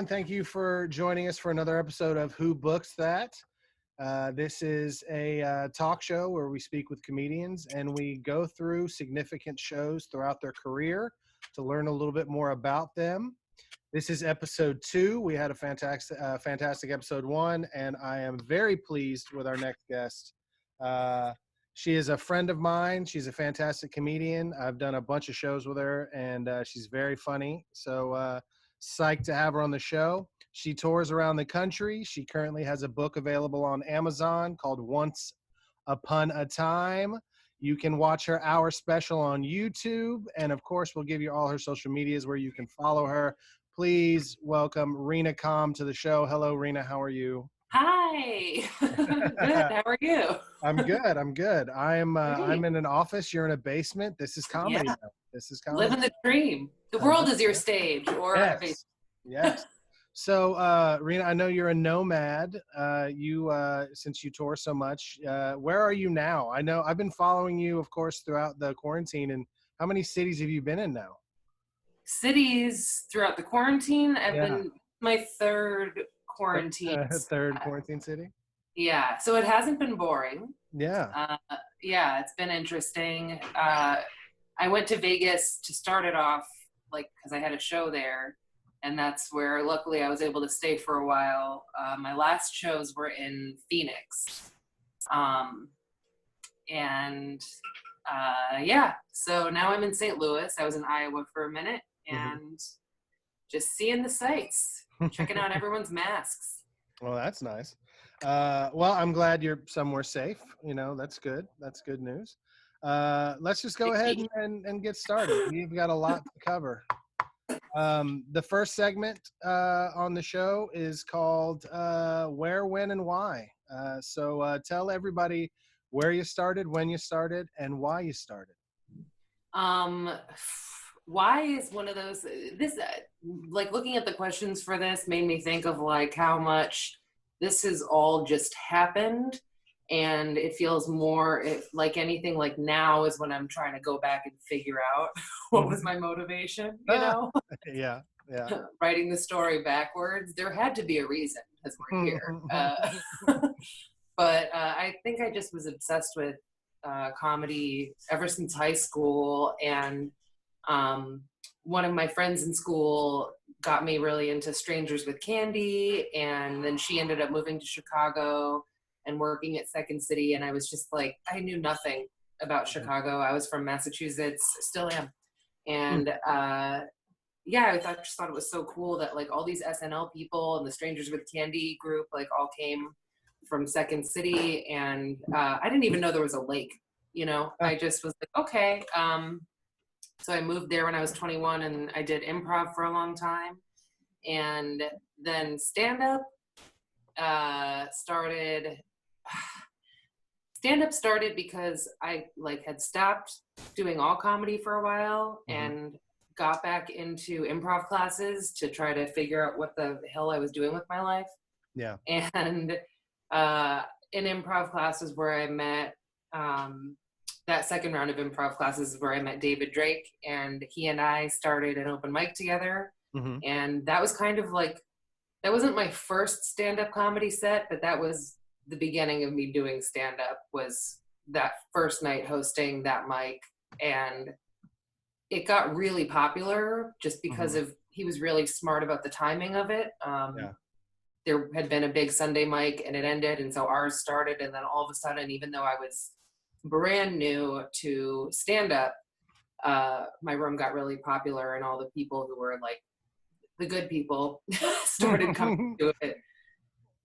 Thank you for joining us for another episode of Who Books That? This is a talk show where we speak with comedians and we go through significant shows throughout their career to learn a little bit more about them. This is episode 2. We had a fantastic episode 1, and I am very pleased with our next guest. She is a friend of mine. She's a fantastic comedian. I've done a bunch of shows with her, and she's very funny. So psyched to have her on the show. She tours around the country. She currently has a book available on Amazon called Once Upon a Time. You can watch her hour special on YouTube. And of course, we'll give you all her social medias where you can follow her. Please welcome Reena to the show. Hello, Reena. How are you? Hi. Good. How are you? I'm good. I'm in an office. You're in a basement. This is comedy. Yeah. Now. This is comedy. Living the dream. The world is your stage, or a basement. Yes. So, Reena, I know you're a nomad. Since you tour so much, where are you now? I know I've been following you, of course, throughout the quarantine. And how many cities have you been in now? Cities throughout the quarantine. I've been my third quarantine. Third quarantine city? Yeah. So it hasn't been boring. Yeah. It's been interesting. I went to Vegas to start it off, because I had a show there. And that's where, luckily, I was able to stay for a while. My last shows were in Phoenix. So now I'm in St. Louis. I was in Iowa for a minute and just seeing the sights, checking out everyone's masks. Well, that's nice. Well, I'm glad you're somewhere safe. That's good. That's good news. Let's just go ahead and get started. We've got a lot to cover. The first segment on the show is called Where, When, and Why. So tell everybody where you started, when you started, and why you started. Why is one of those, looking at the questions for this made me think of how much this has all just happened. And it feels more like anything, like now is when I'm trying to go back and figure out what was my motivation, Yeah. Writing the story backwards. There had to be a reason because we're here. But I think I just was obsessed with comedy ever since high school. And one of my friends in school got me really into Strangers with Candy. And then she ended up moving to Chicago and working at Second City. And I was just I knew nothing about Chicago. I was from Massachusetts, still am. And I just thought it was so cool that all these SNL people and the Strangers with Candy group all came from Second City. And I didn't even know there was a lake, I just was okay. So I moved there when I was 21 and I did improv for a long time. And then stand-up started. Stand-up started because I had stopped doing all comedy for a while and got back into improv classes to try to figure out what the hell I was doing with my life. Yeah. And in improv classes where I met, that second round of improv classes where I met David Drake, and he and I started an open mic together. And that was kind of that wasn't my first stand-up comedy set, but that was the beginning of me doing stand-up, was that first night hosting that mic. And it got really popular just because he was really smart about the timing of it. There had been a big Sunday mic and it ended. And so ours started. And then all of a sudden, even though I was brand new to stand-up, my room got really popular and all the people who were the good people started coming to it.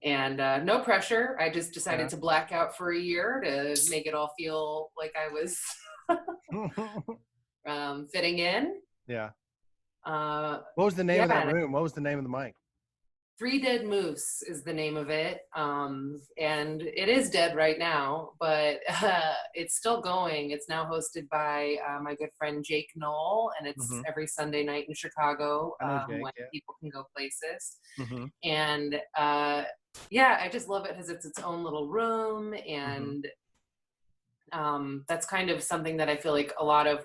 And no pressure. I just decided to black out for a year to make it all feel like I was fitting in. Yeah. What was the name of that room? What was the name of the mic? Three Dead Moose is the name of it. And it is dead right now, but it's still going. It's now hosted by my good friend Jake Knoll, and it's every Sunday night in Chicago when people can go places. And I just love it because it's its own little room. And that's kind of something that I feel like a lot of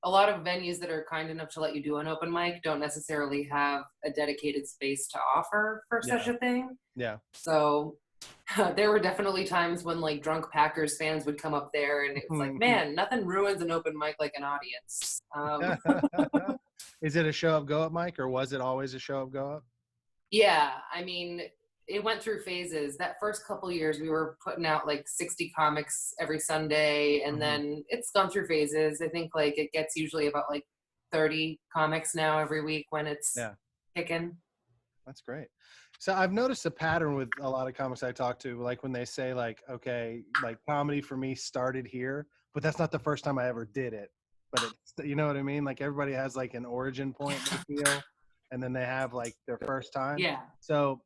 a lot of venues that are kind enough to let you do an open mic don't necessarily have a dedicated space to offer for such a thing. Yeah. So there were definitely times when like drunk Packers fans would come up there and it's like, man, nothing ruins an open mic like an audience. Is it a show up, go up mic, or was it always a show up, go up? Yeah, I mean, it went through phases. That first couple years, we were putting out like 60 comics every Sunday, and then it's gone through phases. I think like it gets usually about like 30 comics now every week when it's kicking. That's great. So I've noticed a pattern with a lot of comics I talk to, like when they say like, okay, like comedy for me started here, but that's not the first time I ever did it. But it's, you know what I mean? Like everybody has like an origin point, they feel, and then they have like their first time. Yeah. So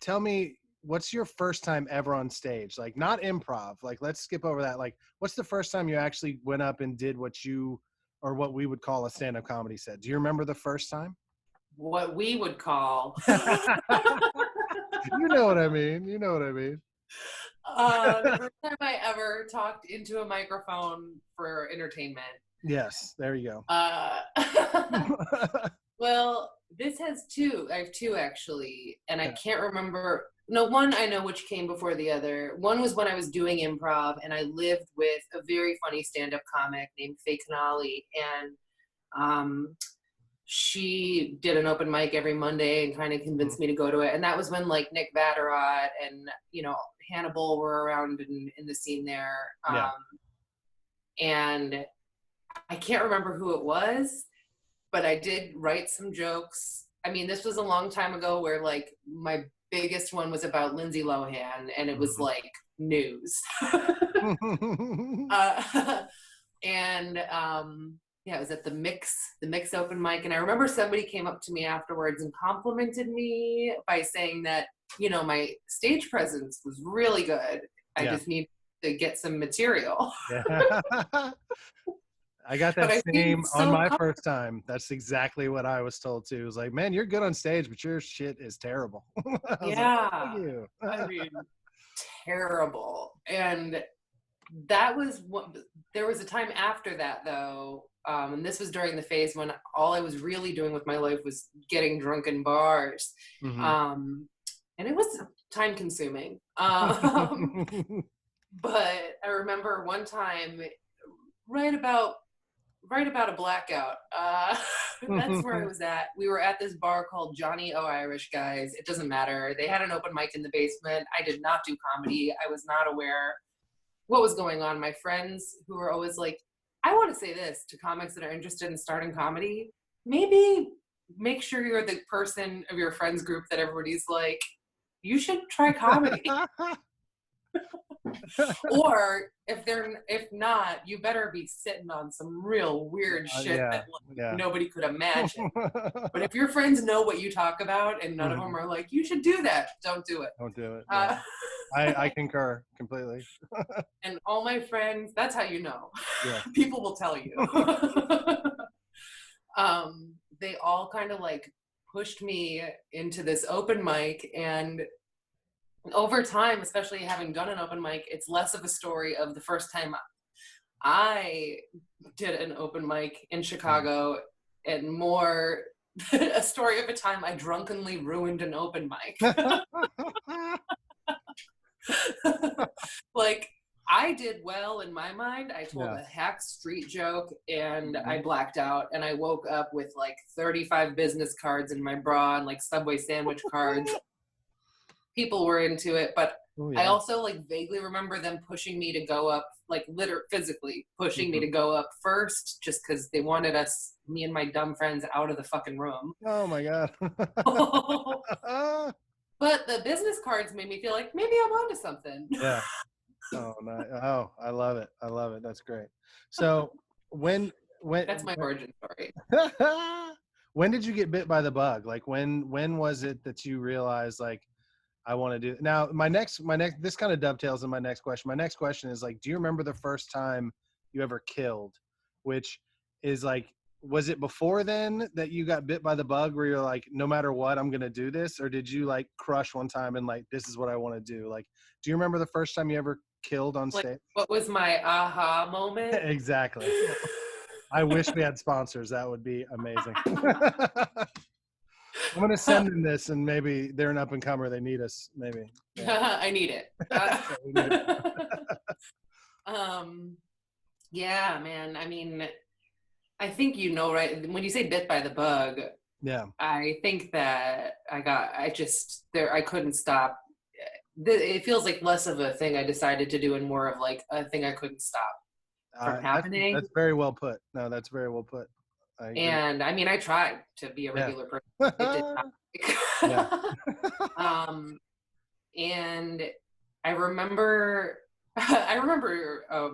tell me, what's your first time ever on stage? Like not improv, like let's skip over that. Like what's the first time you actually went up and did what you, or what we would call a stand-up comedy set? Do you remember the first time? What we would call You know what I mean. You know what I mean. the first time I ever talked into a microphone for entertainment. Yes, there you go. Well, this has two. I have two actually, and I can't remember. No, one I know which came before the other. One was when I was doing improv, and I lived with a very funny stand-up comic named Faye Canali, and she did an open mic every Monday and kind of convinced me to go to it. And that was when like Nick Vatterott and, you know, Hannibal were around in the scene there. And I can't remember who it was, but I did write some jokes. I mean, this was a long time ago where like my biggest one was about Lindsay Lohan and it was like news. Yeah, it was at the Mix open mic. And I remember somebody came up to me afterwards and complimented me by saying that, you know, my stage presence was really good. I just need to get some material. I got that same on my first time. That's exactly what I was told too. It was like, man, you're good on stage, but your shit is terrible. Yeah. Like, thank you. I mean, terrible. And that was what, there was a time after that though, and this was during the phase when all I was really doing with my life was getting drunk in bars. And it was time consuming. But I remember one time right about a blackout, that's where I was at. We were at this bar called Johnny O Irish Guys. It doesn't matter. They had an open mic in the basement. I did not do comedy. I was not aware what was going on. My friends who were always like, I want to say this to comics that are interested in starting comedy, maybe make sure you're the person of your friends group that everybody's like, you should try comedy. Or if not, you better be sitting on some real weird shit that nobody could imagine. But if your friends know what you talk about and none of them are like, you should do that, don't do it. Don't do it. Yeah. I concur completely. And all my friends, that's how you know. Yeah. People will tell you. They all kind of like pushed me into this open mic, and over time, especially having done an open mic, it's less of a story of the first time I did an open mic in Chicago and more a story of a time I drunkenly ruined an open mic. Like, I did well in my mind. I told a hack street joke and I blacked out, and I woke up with like 35 business cards in my bra and like Subway sandwich cards. People were into it, but I also like vaguely remember them pushing me to go up, like physically pushing me to go up first, just because they wanted us, me and my dumb friends, out of the fucking room. Oh my God. But the business cards made me feel like maybe I'm onto something. Yeah. Oh, nice. Oh, I love it. I love it. That's great. So when that's my origin story. When did you get bit by the bug? Like when was it that you realized like, I want to do now? My next, this kind of dovetails in my next question. My next question is like, do you remember the first time you ever killed? Which is like, was it before then that you got bit by the bug where you're like, no matter what, I'm going to do this? Or did you like crush one time and like, this is what I want to do? Like, do you remember the first time you ever killed on stage? What was my aha moment? Exactly. I wish we had sponsors. That would be amazing. I'm gonna send them this, and maybe they're an up and comer. They need us, maybe. Yeah. I need it. Yeah, man. I mean, I think right? When you say bit by the bug, Yeah. I think that I couldn't stop. It feels like less of a thing I decided to do and more of like a thing I couldn't stop from happening. That's very well put. No, that's very well put. I agree. And I mean, I tried to be a regular person. It did not. Yeah. And I remember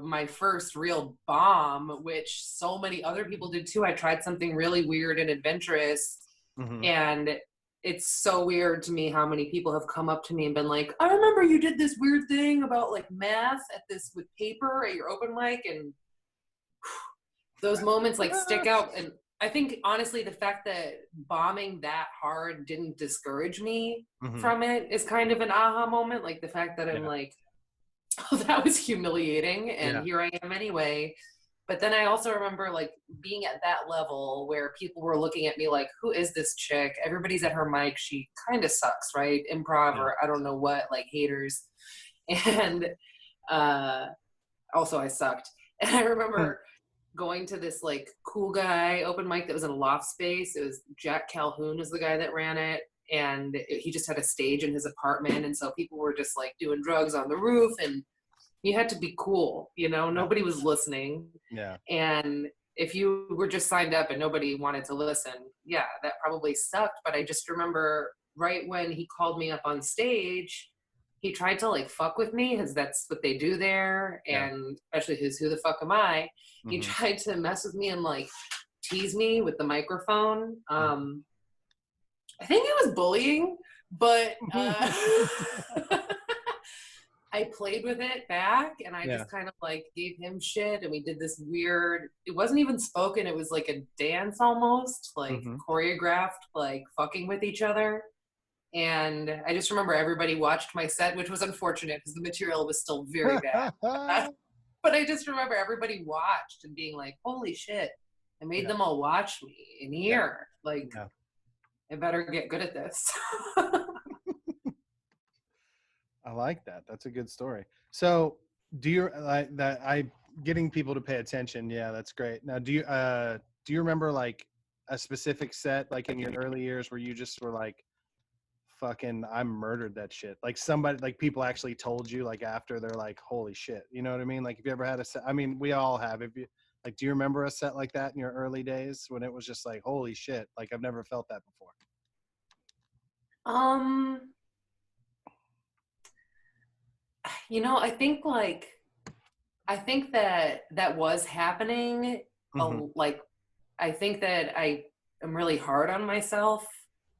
my first real bomb, which so many other people did too. I tried something really weird and adventurous, and it's so weird to me how many people have come up to me and been like, I remember you did this weird thing about like math with paper at your open mic, and those moments like stick out. And I think honestly the fact that bombing that hard didn't discourage me from it is kind of an aha moment. Like the fact that I'm like, oh, that was humiliating, and here I am anyway. But then I also remember like being at that level where people were looking at me like, who is this chick? Everybody's at her mic. She kind of sucks, right? Improv or I don't know what, like haters. And also I sucked. And I remember going to this like cool guy open mic that was in a loft space. It was Jack Calhoun is the guy that ran it. And he just had a stage in his apartment. And so people were just like doing drugs on the roof, and you had to be cool, nobody was listening. Yeah. And if you were just signed up and nobody wanted to listen, yeah, that probably sucked. But I just remember right when he called me up on stage, he tried to like fuck with me, because that's what they do there. And especially his Who the Fuck Am I? He tried to mess with me and like tease me with the microphone. I think it was bullying, but I played with it back, and I just kind of like gave him shit, and we did this weird, it wasn't even spoken, it was like a dance almost, like choreographed, like fucking with each other. And I just remember everybody watched my set, which was unfortunate because the material was still very bad. But I just remember everybody watched and being like, holy shit, I made them all watch me in here. Like, I better get good at this. I like that. That's a good story. So do you like that? Getting people to pay attention. Yeah, that's great. Now, do you remember like a specific set, like in your early years where you just were like, fucking, I murdered that shit. Like somebody, like people actually told you like after they're like, holy shit. You know what I mean? Like if you ever had a set, I mean, we all have. If you like, do you remember a set like that in your early days when it was just like, holy shit, like I've never felt that before? I think that was happening. Like, I think that I am really hard on myself.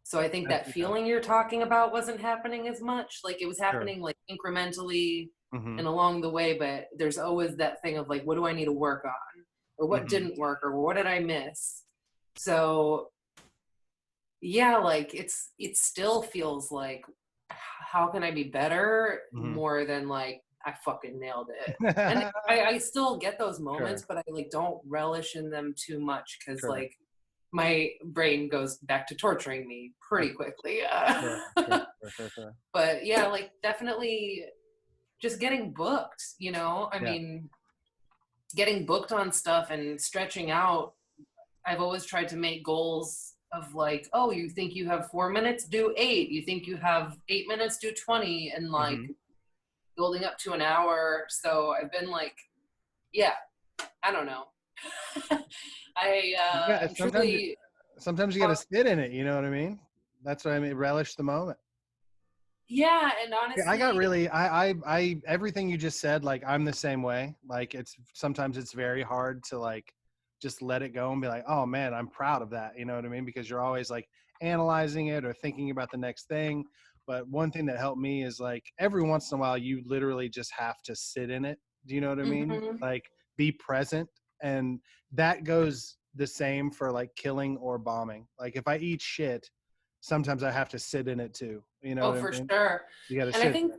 So I think that feeling you're talking about wasn't happening as much. Like it was happening like incrementally and along the way, but there's always that thing of like, what do I need to work on? Or what didn't work? Or what did I miss? So yeah, like it still feels like, how can I be better more than like, I fucking nailed it. And I still get those moments, but I like don't relish in them too much because like my brain goes back to torturing me pretty quickly. But yeah, like definitely just getting booked, I mean, getting booked on stuff and stretching out. I've always tried to make goals of like, oh, you think you have 4 minutes, do 8. You think you have 8 minutes, do 20, and like building up to an hour. So I've been like, yeah, I don't know. Sometimes you got to sit in it. You know what I mean? That's what I mean. Relish the moment. Yeah, and honestly, I got really, I everything you just said. Like I'm the same way. Like sometimes it's very hard to like just let it go and be like, oh man, I'm proud of that. You know what I mean? Because you're always like analyzing it or thinking about the next thing. But one thing that helped me is like every once in a while, you literally just have to sit in it. Do you know what I mean? Like be present. And that goes the same for like killing or bombing. Like if I eat shit, sometimes I have to sit in it too. You know? Oh, for sure. You got to sit.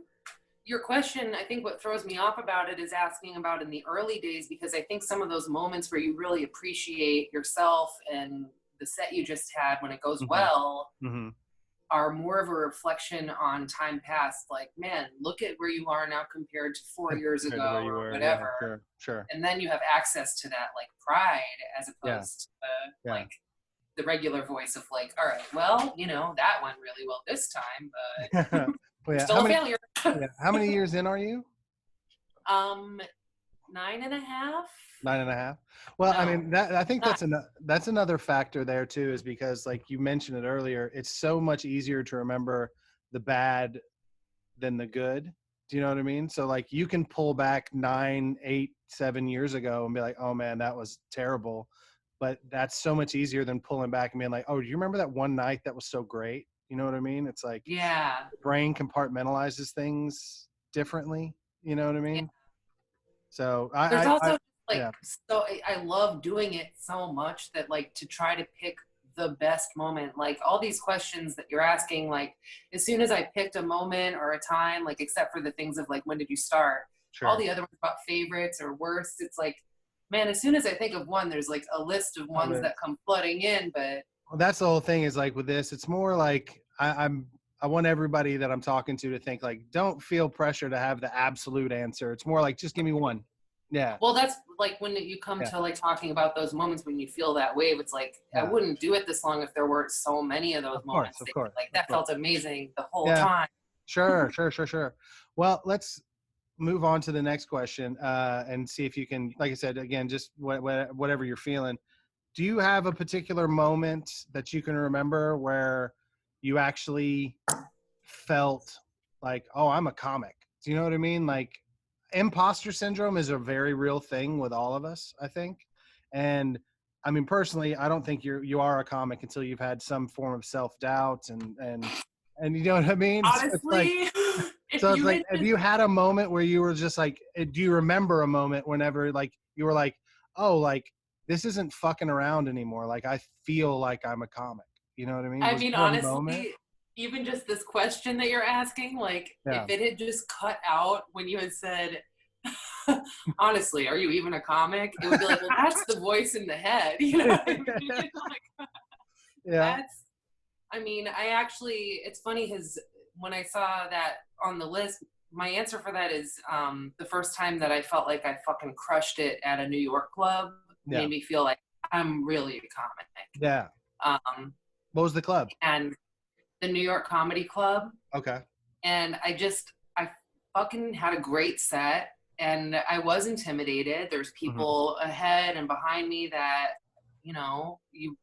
your question, I think what throws me off about it is asking about in the early days, because I think some of those moments where you really appreciate yourself and the set you just had when it goes Mm-hmm. well Mm-hmm. are more of a reflection on time past. Like, man, look at where you are now compared to 4 years Compared to where ago you or were. Yeah, whatever. sure, sure. And then you have access to that like pride as Yeah, opposed to yeah. like the regular voice of like, all right, well, that went really well this time, but Well, you're yeah. still a failure. Yeah. How many years in are you? um 9.5. 9.5. Well, I No, mean, I think not. that's another factor there too, is because like you mentioned it earlier, it's so much easier to remember the bad than the good. Do you know what I mean? So like you can pull back 9, 8, 7 years ago and be like, oh man, that was terrible. But that's so much easier than pulling back and being like, oh, do you remember that one night that was so great? You know what I mean? It's like Yeah. the brain compartmentalizes things differently. You know what I Yeah. mean? So There's also like, yeah, so I love doing it so much that like to try to pick the best moment, like all these questions that you're asking, like as soon as I picked a moment or a time, like except for the things of like when did you start, all sure. the other ones about favorites or worst, it's like, man, as soon as I think of one, there's like a list of Of ones it. that come flooding in. But Well, that's the whole thing is like with this, it's more like I want everybody that I'm talking to think like, don't feel pressure to have the absolute answer. It's more like, just give me one. Yeah. well, that's like when you come Yeah. to like talking about those moments when you feel that wave, it's like I Yeah. wouldn't do it this long if there weren't so many of those Of course. moments Of that course. like Of that course. felt amazing the whole Yeah. time. Sure. Sure. Sure. Sure. Well, let's move on to the next question and see if you can, like I said, again, just whatever you're feeling. Do you have a particular moment that you can remember where you actually felt like, oh, I'm a comic? Do you know what I mean? Like, imposter syndrome is a very real thing with all of us, I think. And I mean, personally, I don't think you are a comic until you've had some form of self-doubt and you know what I mean? So it's like, Honestly, if so it's you like, had have just, you had a moment where you were just like, do you remember a moment whenever like you were like, oh, like this isn't fucking around anymore. Like I feel like I'm a comic. You know what I mean? I Was mean, there a moment? honestly, even just this question that you're asking, like Yeah. if it had just cut out when you had said, honestly, are you even a comic? It would be like, well, that's the voice in the head. You know what I mean? Like Yeah. that's, I mean, I actually, it's funny because when I saw that on the list, my answer for that is the first time that I felt like I fucking crushed it at a New York club Yeah. made me feel like I'm really a comic. Yeah. Um, What was the club? and the New York Comedy Club. Okay. And I fucking had a great set. And I was intimidated. There's Hmm. people ahead and behind me that, you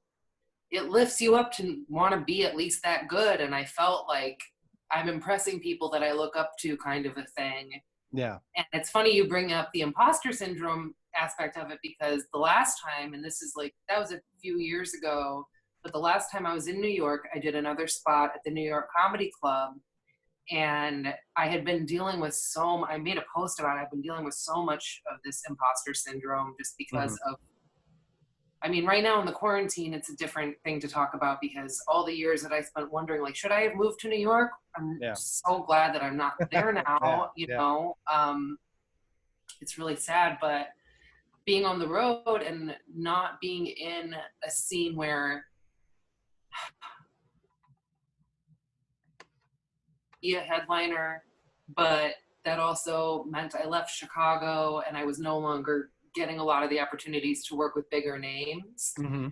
it lifts you up to want to be at least that good. And I felt like I'm impressing people that I look up to, kind of a thing. Yeah. And it's funny you bring up the imposter syndrome aspect of it, because the last time, and this is like, that was a few years ago, but the last time I was in New York, I did another spot at the New York Comedy Club. And I had been dealing with I made a post about it. I've been dealing with so much of this imposter syndrome just Hmm. because of, I mean, right now in the quarantine, it's a different thing to talk about because all the years that I spent wondering, like, should I have moved to New York? I'm Yeah. so glad that I'm not there Yeah. now, Yeah. It's really sad, but being on the road and not being in a scene where be a headliner, but that also meant I left Chicago and I was no longer getting a lot of the opportunities to work with bigger names, Hmm.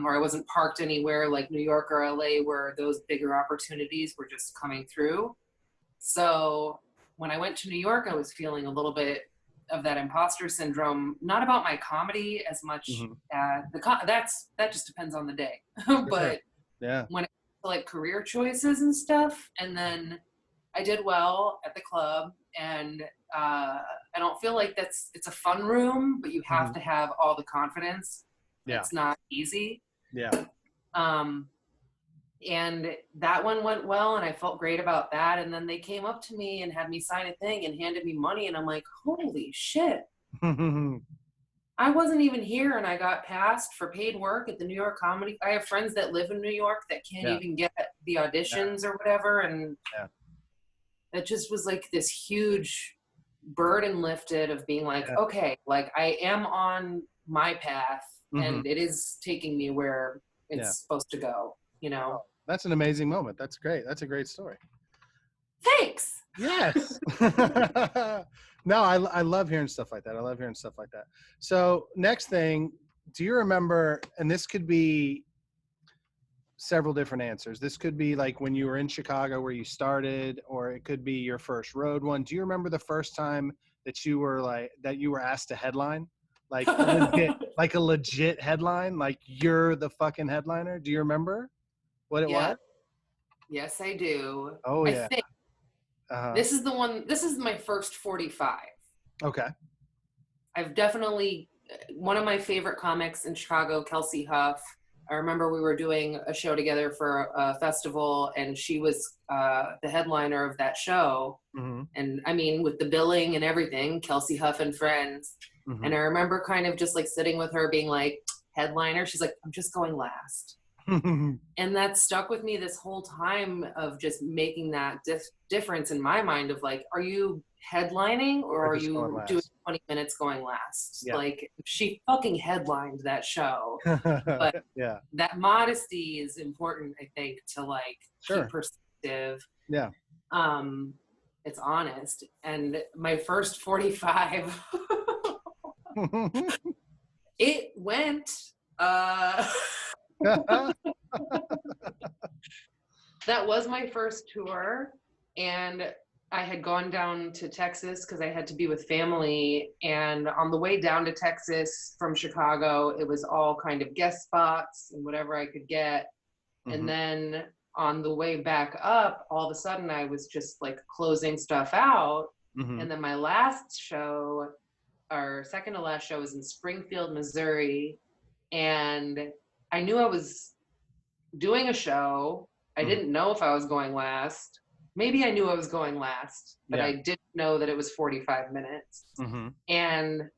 or I wasn't parked anywhere like New York or LA where those bigger opportunities were just coming through. So when I went to New York, I was feeling a little bit of that imposter syndrome, not about my comedy as much Hmm. as that just depends on the day. For sure. But Yeah. when it comes to like career choices and stuff, and then I did well at the club, and I don't feel like it's a fun room, but you have Hmm. to have all the confidence. Yeah. It's not easy. Yeah. Um, and that one went well, and I felt great about that. And then they came up to me and had me sign a thing and handed me money, and I'm like, holy shit. I wasn't even here, and I got passed for paid work at the New York Comedy. I have friends that live in New York that can't Yeah. even get the Yeah. auditions or whatever, and Yeah. it just was like this huge burden lifted of being like, Yeah. okay, like I am on my path Mm-hmm. and it is taking me where it's Yeah. supposed to go, you know? That's an amazing moment. That's great. That's a great story. Thanks. Yes. No, I love hearing stuff like that. I love hearing stuff like that. So next thing, do you remember, and this could be several different answers. This could be like when you were in Chicago where you started, or it could be your first road one. Do you remember the first time that you were asked to headline? Like a legit headline, like you're the fucking headliner? Do you remember what it Yeah. was? Yes, I do. Oh I yeah. think Uh-huh. this is my first 45. Okay. I've definitely, one of my favorite comics in Chicago, Kelsey Huff. I remember we were doing a show together for a festival, and she was the headliner of that show. Mm-hmm. And I mean, with the billing and everything, Kelsey Huff and Friends. Mm-hmm. And I remember kind of just like sitting with her being like, headliner. She's like, I'm just going last. And that stuck with me this whole time of just making that difference in my mind of like, are you headlining or are Just going you doing last. 20 minutes going last? Yeah. Like, she fucking headlined that show. But yeah. that modesty is important, I think, to like Sure. keep perspective. Yeah. It's honest. And my first 45 it went that was my first tour, and I had gone down to Texas because I had to be with family. And on the way down to Texas from Chicago, it was all kind of guest spots and whatever I could get. Mm-hmm. And then on the way back up, all of a sudden I was just like closing stuff out. Mm-hmm. And then my last show, our second to last show, was in Springfield, Missouri. And I knew I was doing a show. I didn't know if I was going last. Maybe I knew I was going last, but I didn't know that it was 45 minutes. Mm-hmm. And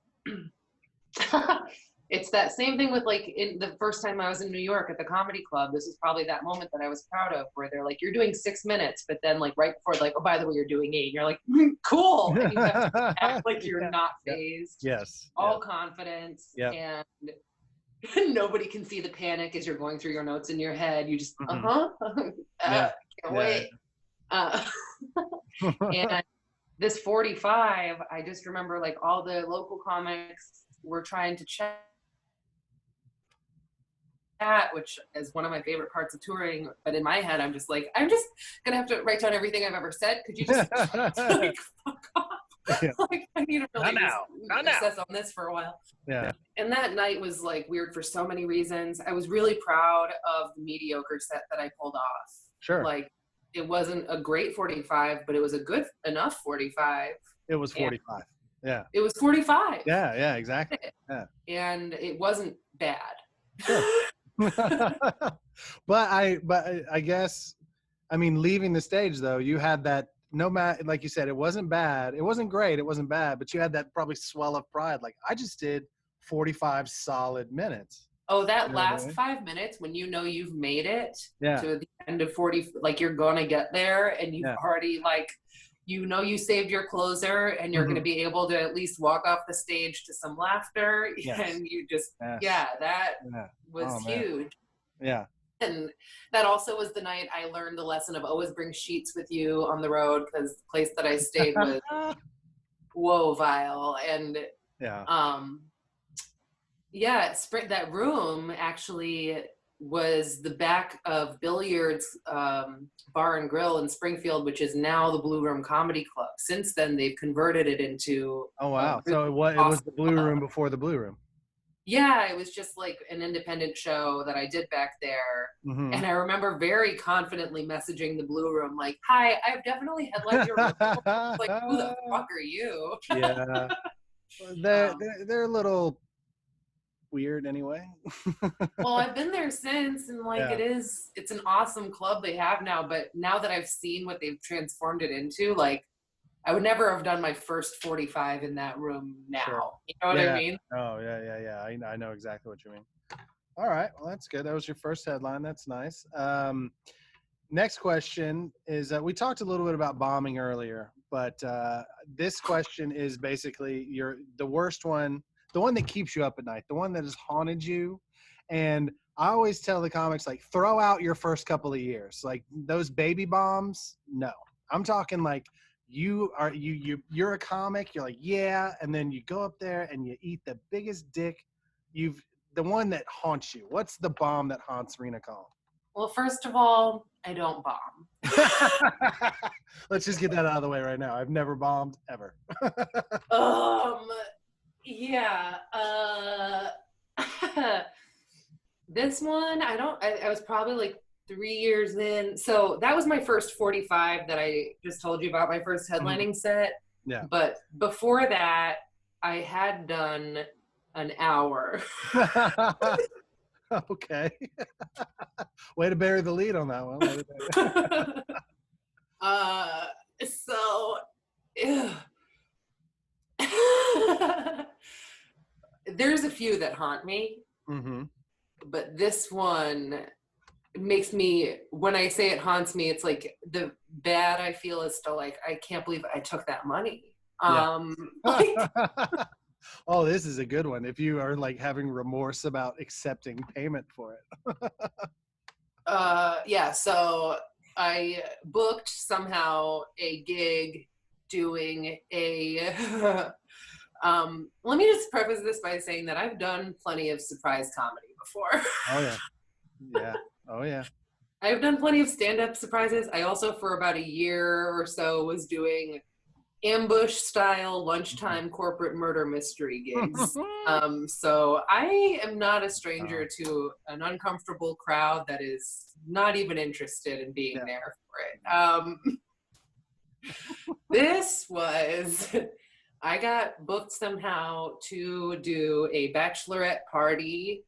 it's that same thing with like in the first time I was in New York at the comedy club. This is probably that moment that I was proud of, where they're like, you're doing 6 minutes, but then like right before, like, oh, by the way, you're doing 8. And you're like, cool. And you have to act like you're not phased. Yes. All confidence. And nobody can see the panic as you're going through your notes in your head. You just, can't wait. And this 45, I just remember like all the local comics were trying to chat, which is one of my favorite parts of touring. But in my head, I'm just gonna have to write down everything I've ever said. Could you just like fuck off? Like, I need to really obsess on this for a while. Yeah. And that night was like weird for so many reasons. I was really proud of the mediocre set that I pulled off. Sure. Like, it wasn't a great 45, but it was a good enough 45. It was 45. Yeah. It was 45. Yeah, exactly. Yeah. And it wasn't bad. Sure. But I guess, I mean, leaving the stage though, you had that, no matter, like you said, it wasn't bad. It wasn't great. It wasn't bad, but you had that probably swell of pride. Like, I just did 45 solid minutes. Oh, that last 5 minutes when you know you've made it to the end of 40, like you're going to get there and you've already like, you know, you saved your closer and you're going to be able to at least walk off the stage to some laughter. And you just, that was huge. Yeah. And that also was the night I learned the lesson of always bring sheets with you on the road, because the place that I stayed was vile. And that room actually was the back of Billiards Bar and Grill in Springfield, which is now the Blue Room Comedy Club. Since then, they've converted it into so it was the Blue Room before the Blue Room. Yeah, it was just like an independent show that I did back there. And I remember very confidently messaging the Blue Room like, hi, I've definitely headlined your room. Like, who the fuck are you? Yeah. They're a little weird anyway. Well, I've been there since, and like it's an awesome club they have now. But now that I've seen what they've transformed it into, like, I would never have done my first 45 in that room now. Sure. You know what I mean? Oh, yeah. I know exactly what you mean. All right. Well, that's good. That was your first headline. That's nice. Next question is we talked a little bit about bombing earlier, but this question is basically the worst one, the one that keeps you up at night, the one that has haunted you. And I always tell the comics, like, throw out your first couple of years, like those baby bombs. No, I'm talking like you're a comic. You're like, yeah, and then you go up there and you eat the biggest dick. The one that haunts you. What's the bomb that haunts Reena Calm? Well, first of all, I don't bomb. Let's just get that out of the way right now. I've never bombed ever. Yeah. This one, I was probably like 3 years in. So that was my first 45 that I just told you about, my first headlining set. Yeah. But before that, I had done an hour. Okay. Way to bury the lead on that one. So there's a few that haunt me, but this one makes me, when I say it haunts me, it's like the bad I feel is still like, I can't believe I took that money. Oh, this is a good one. If you are like having remorse about accepting payment for it. Yeah, so I booked somehow a gig doing a let me just preface this by saying that I've done plenty of surprise comedy before. Oh yeah. Yeah. Oh yeah. I've done plenty of stand-up surprises. I also, for about a year or so, was doing ambush style lunchtime corporate murder mystery gigs. So I am not a stranger to an uncomfortable crowd that is not even interested in being there for it. This was, I got booked somehow to do a bachelorette party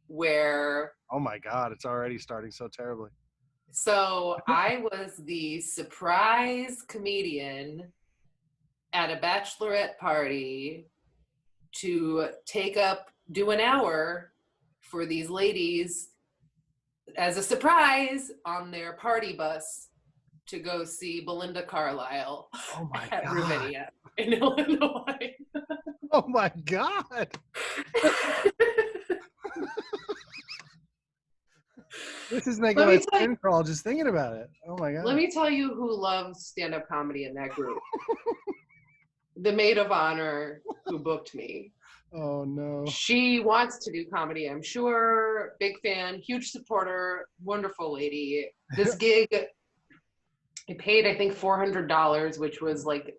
where... Oh my God, it's already starting so terribly. So I was the surprise comedian at a bachelorette party to do an hour for these ladies as a surprise on their party bus to go see Belinda Carlisle at Ravinia in Illinois. Oh my God. This is making my skin crawl just thinking about it. Oh my God. Let me tell you who loves stand-up comedy in that group. The maid of honor who booked me. Oh no. She wants to do comedy, I'm sure. Big fan, huge supporter, wonderful lady. This gig, I paid, I think, $400, which was like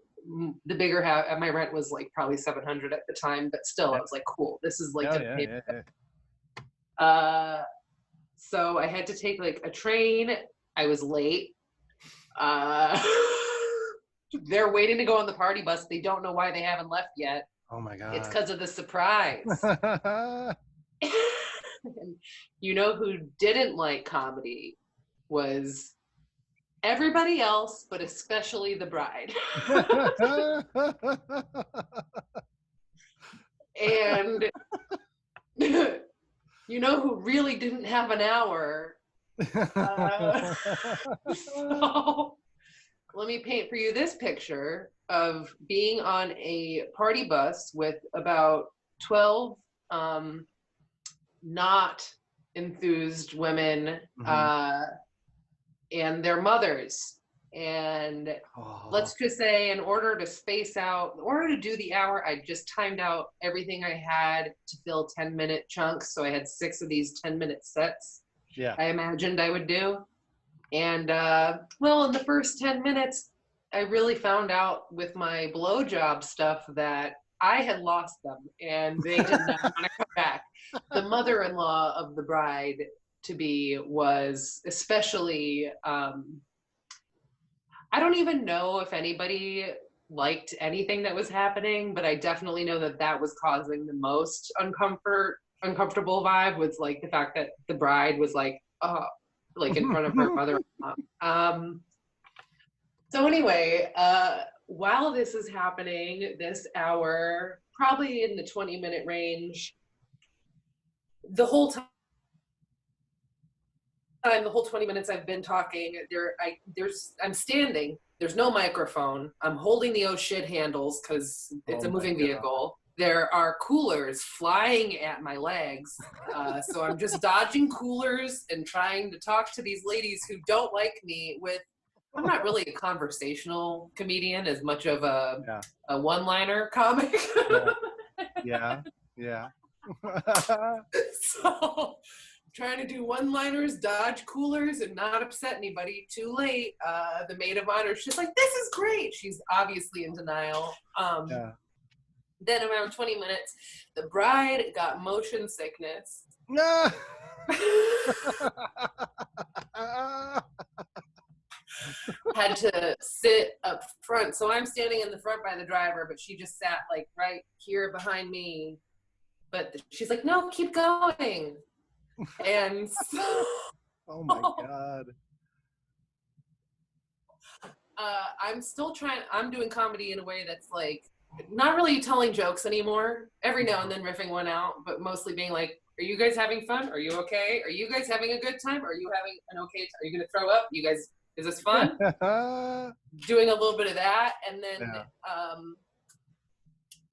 the bigger half. My rent was like probably $700 at the time, but still, I was like, cool. This is like gonna pay. So I had to take like a train. I was late. They're waiting to go on the party bus. They don't know why they haven't left yet. Oh my God. It's because of the surprise. And you know who didn't like comedy was everybody else, but especially the bride. And you know who really didn't have an hour? So let me paint for you this picture of being on a party bus with about 12 not enthused women and their mothers. And let's just say, in order to do the hour, I just timed out everything I had to fill 10-minute chunks. So I had 6 of these 10-minute sets. Yeah. I imagined I would do. And well, in the first 10 minutes, I really found out with my blowjob stuff that I had lost them and they did not want to come back. The mother-in-law of the bride-to-be was especially, I don't even know if anybody liked anything that was happening, but I definitely know that that was causing the most uncomfortable vibe, was like the fact that the bride was like, oh, like in front of her mother-in-law. So anyway, while this is happening, this hour, probably in the 20-minute range, the whole time time, the whole 20 minutes I've been talking, I'm standing. There's no microphone. I'm holding the oh shit handles because it's Oh a my moving God. vehicle. There are coolers flying at my legs. So I'm just dodging coolers and trying to talk to these ladies who don't like me with, I'm not really a conversational comedian as much of a one-liner comic. Yeah. Yeah. So trying to do one-liners, dodge coolers, and not upset anybody. Too late. The maid of honor, she's like, "This is great." She's obviously in denial. Yeah. Then around 20 minutes, the bride got motion sickness. No. Had to sit up front. So I'm standing in the front by the driver, but she just sat like right here behind me. But she's like, "No, keep going." And so, Oh my God. I'm still I'm doing comedy in a way that's like not really telling jokes anymore. Every now and then riffing one out, but mostly being like, "Are you guys having fun? Are you okay? Are you guys having a good time? Are you having an okay time? Are you going to throw up? You guys, is this fun?" Doing a little bit of that. And then,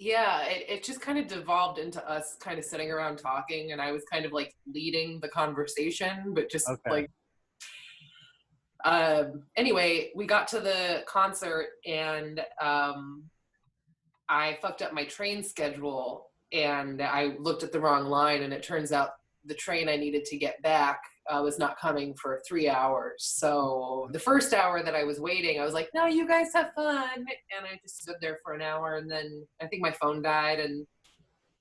it just kind of devolved into us kind of sitting around talking. And I was kind of like leading the conversation, but just like, anyway, we got to the concert and I fucked up my train schedule and I looked at the wrong line, and it turns out the train I needed to get back was not coming for 3 hours. So the first hour that I was waiting, I was like, "No, you guys have fun." And I just stood there for an hour, and then I think my phone died. And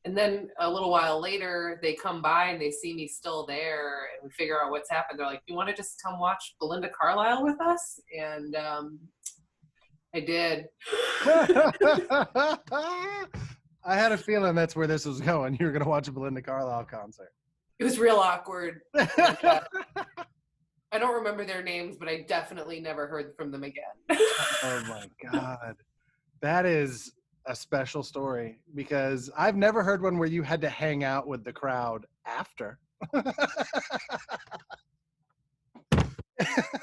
then a little while later, they come by and they see me still there, and we figure out what's happened. They're like, "You want to just come watch Belinda Carlisle with us?" And I did. I had a feeling that's where this was going. You were going to watch a Belinda Carlisle concert. It was real awkward. I don't remember their names, but I definitely never heard from them again. Oh my God. That is a special story because I've never heard one where you had to hang out with the crowd after.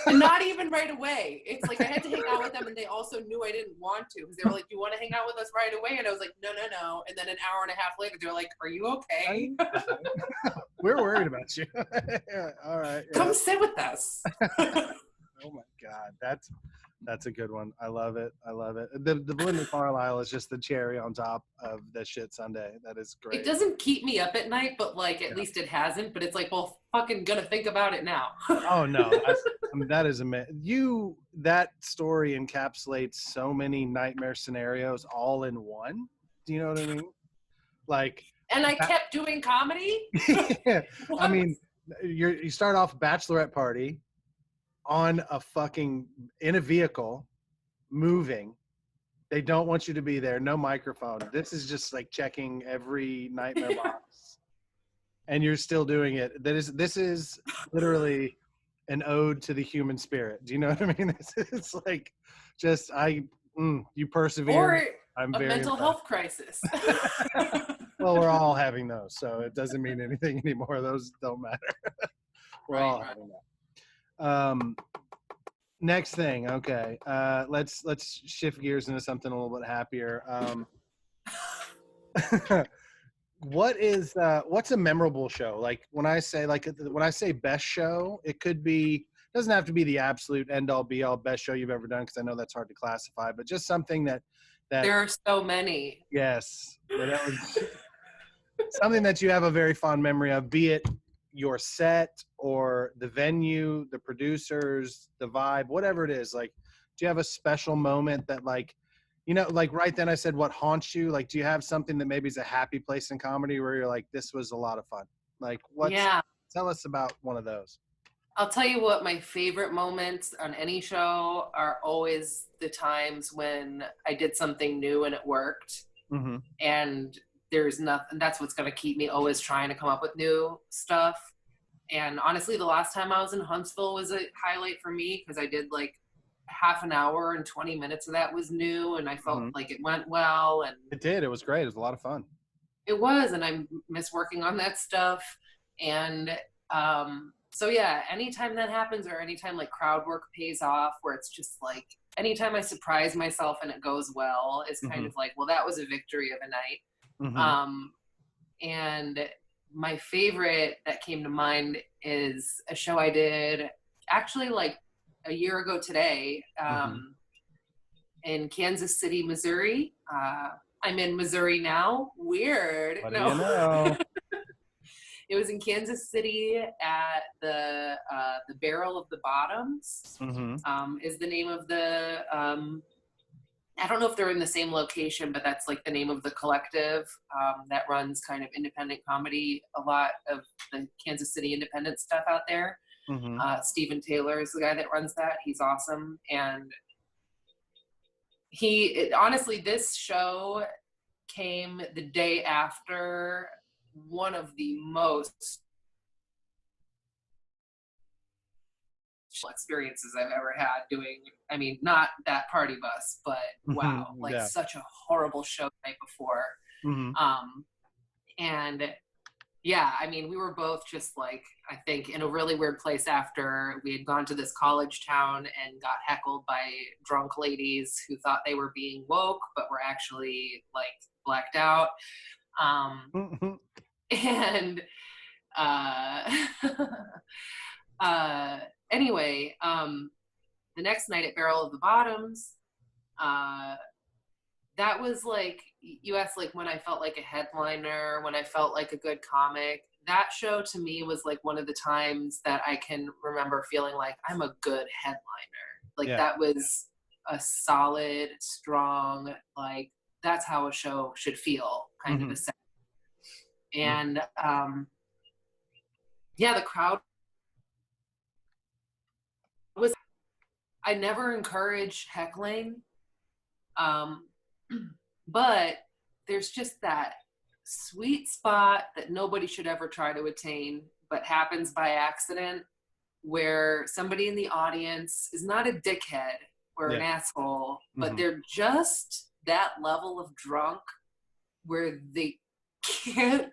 And not even right away. It's like I had to hang out with them, and they also knew I didn't want to because they were like, "Do you want to hang out with us right away?" And I was like, "No, no, no." And then an hour and a half later, they're like, "Are you okay? We're worried about you." All right. Come sit with us. Oh my God, that's a good one. I love it. I love it. The Belinda Carlisle is just the cherry on top of the shit Sunday. That is great. It doesn't keep me up at night, but like at least it hasn't. But it's like, well, fucking gonna think about it now. Oh no, that is amazing. That story encapsulates so many nightmare scenarios all in one. Do you know what I mean? Like, and I kept doing comedy. I mean, you start off bachelorette party on in a vehicle, moving. They don't want you to be there. No microphone. This is just like checking every nightmare box, and you're still doing it. This is literally an ode to the human spirit. Do you know what I mean? It's like just you persevere. Or I'm a very mental impressed. health crisis. Well, we're all having those, so it doesn't mean anything anymore. Those don't matter. We're all having that. Next thing, okay. Let's shift gears into something a little bit happier. What's a memorable show? Like when I say best show, it doesn't have to be the absolute end all be all best show you've ever done, because I know that's hard to classify, but just something that there are so many. Yes, that was something that you have a very fond memory of, be it your set or the venue, the producers, the vibe, whatever it is. Like, do you have a special moment that like right then I said, what haunts you? Like, do you have something that maybe is a happy place in comedy where you're like, this was a lot of fun? Like, tell us about one of those. I'll tell you what, my favorite moments on any show are always the times when I did something new and it worked. Mm-hmm. And there's nothing, that's what's going to keep me always trying to come up with new stuff. And honestly, the last time I was in Huntsville was a highlight for me because I did like half an hour and 20 minutes of that was new, and I felt like it went well. And it did. It was great. It was a lot of fun. It was, and I miss working on that stuff. And So yeah, anytime that happens, or anytime like crowd work pays off, where it's just like anytime I surprise myself and it goes well, is kind Mhm. of like, well, that was a victory of a night. Mhm. Um, and my favorite that came to mind is a show I did actually like a year ago today, Mhm. in Kansas City, Missouri. I'm in Missouri now. Weird. What do No. you know? It was in Kansas City at the Barrel of the Bottoms, Mhm. is the name of the. I don't know if they're in the same location, but that's like the name of the collective that runs kind of independent comedy. A lot of the Kansas City independent stuff out there. Mhm. Stephen Taylor is the guy that runs that. He's awesome, and honestly, this show came the day after one of the most experiences I've ever had doing, I mean, not that party bus, but wow, Mhm. like Yeah. such a horrible show the night before. Mhm. Um, and yeah, I mean, we were both just like, I think, in a really weird place after we had gone to this college town and got heckled by drunk ladies who thought they were being woke, but were actually like blacked out. Mhm. And uh, uh, anyway, the next night at Barrel of the Bottoms, uh, that was like, you asked like when I felt like a headliner, when I felt like a good comic. That show to me was like one of the times that I can remember feeling like I'm a good headliner. Like Yeah. that was a solid, strong, like that's how a show should feel kind of a Mhm. set. Mhm. And yeah, the crowd was, I never encourage heckling. Um, but there's just that sweet spot that nobody should ever try to attain, but happens by accident, where somebody in the audience is not a dickhead or an Yeah. asshole, but Mhm. they're just that level of drunk where they can't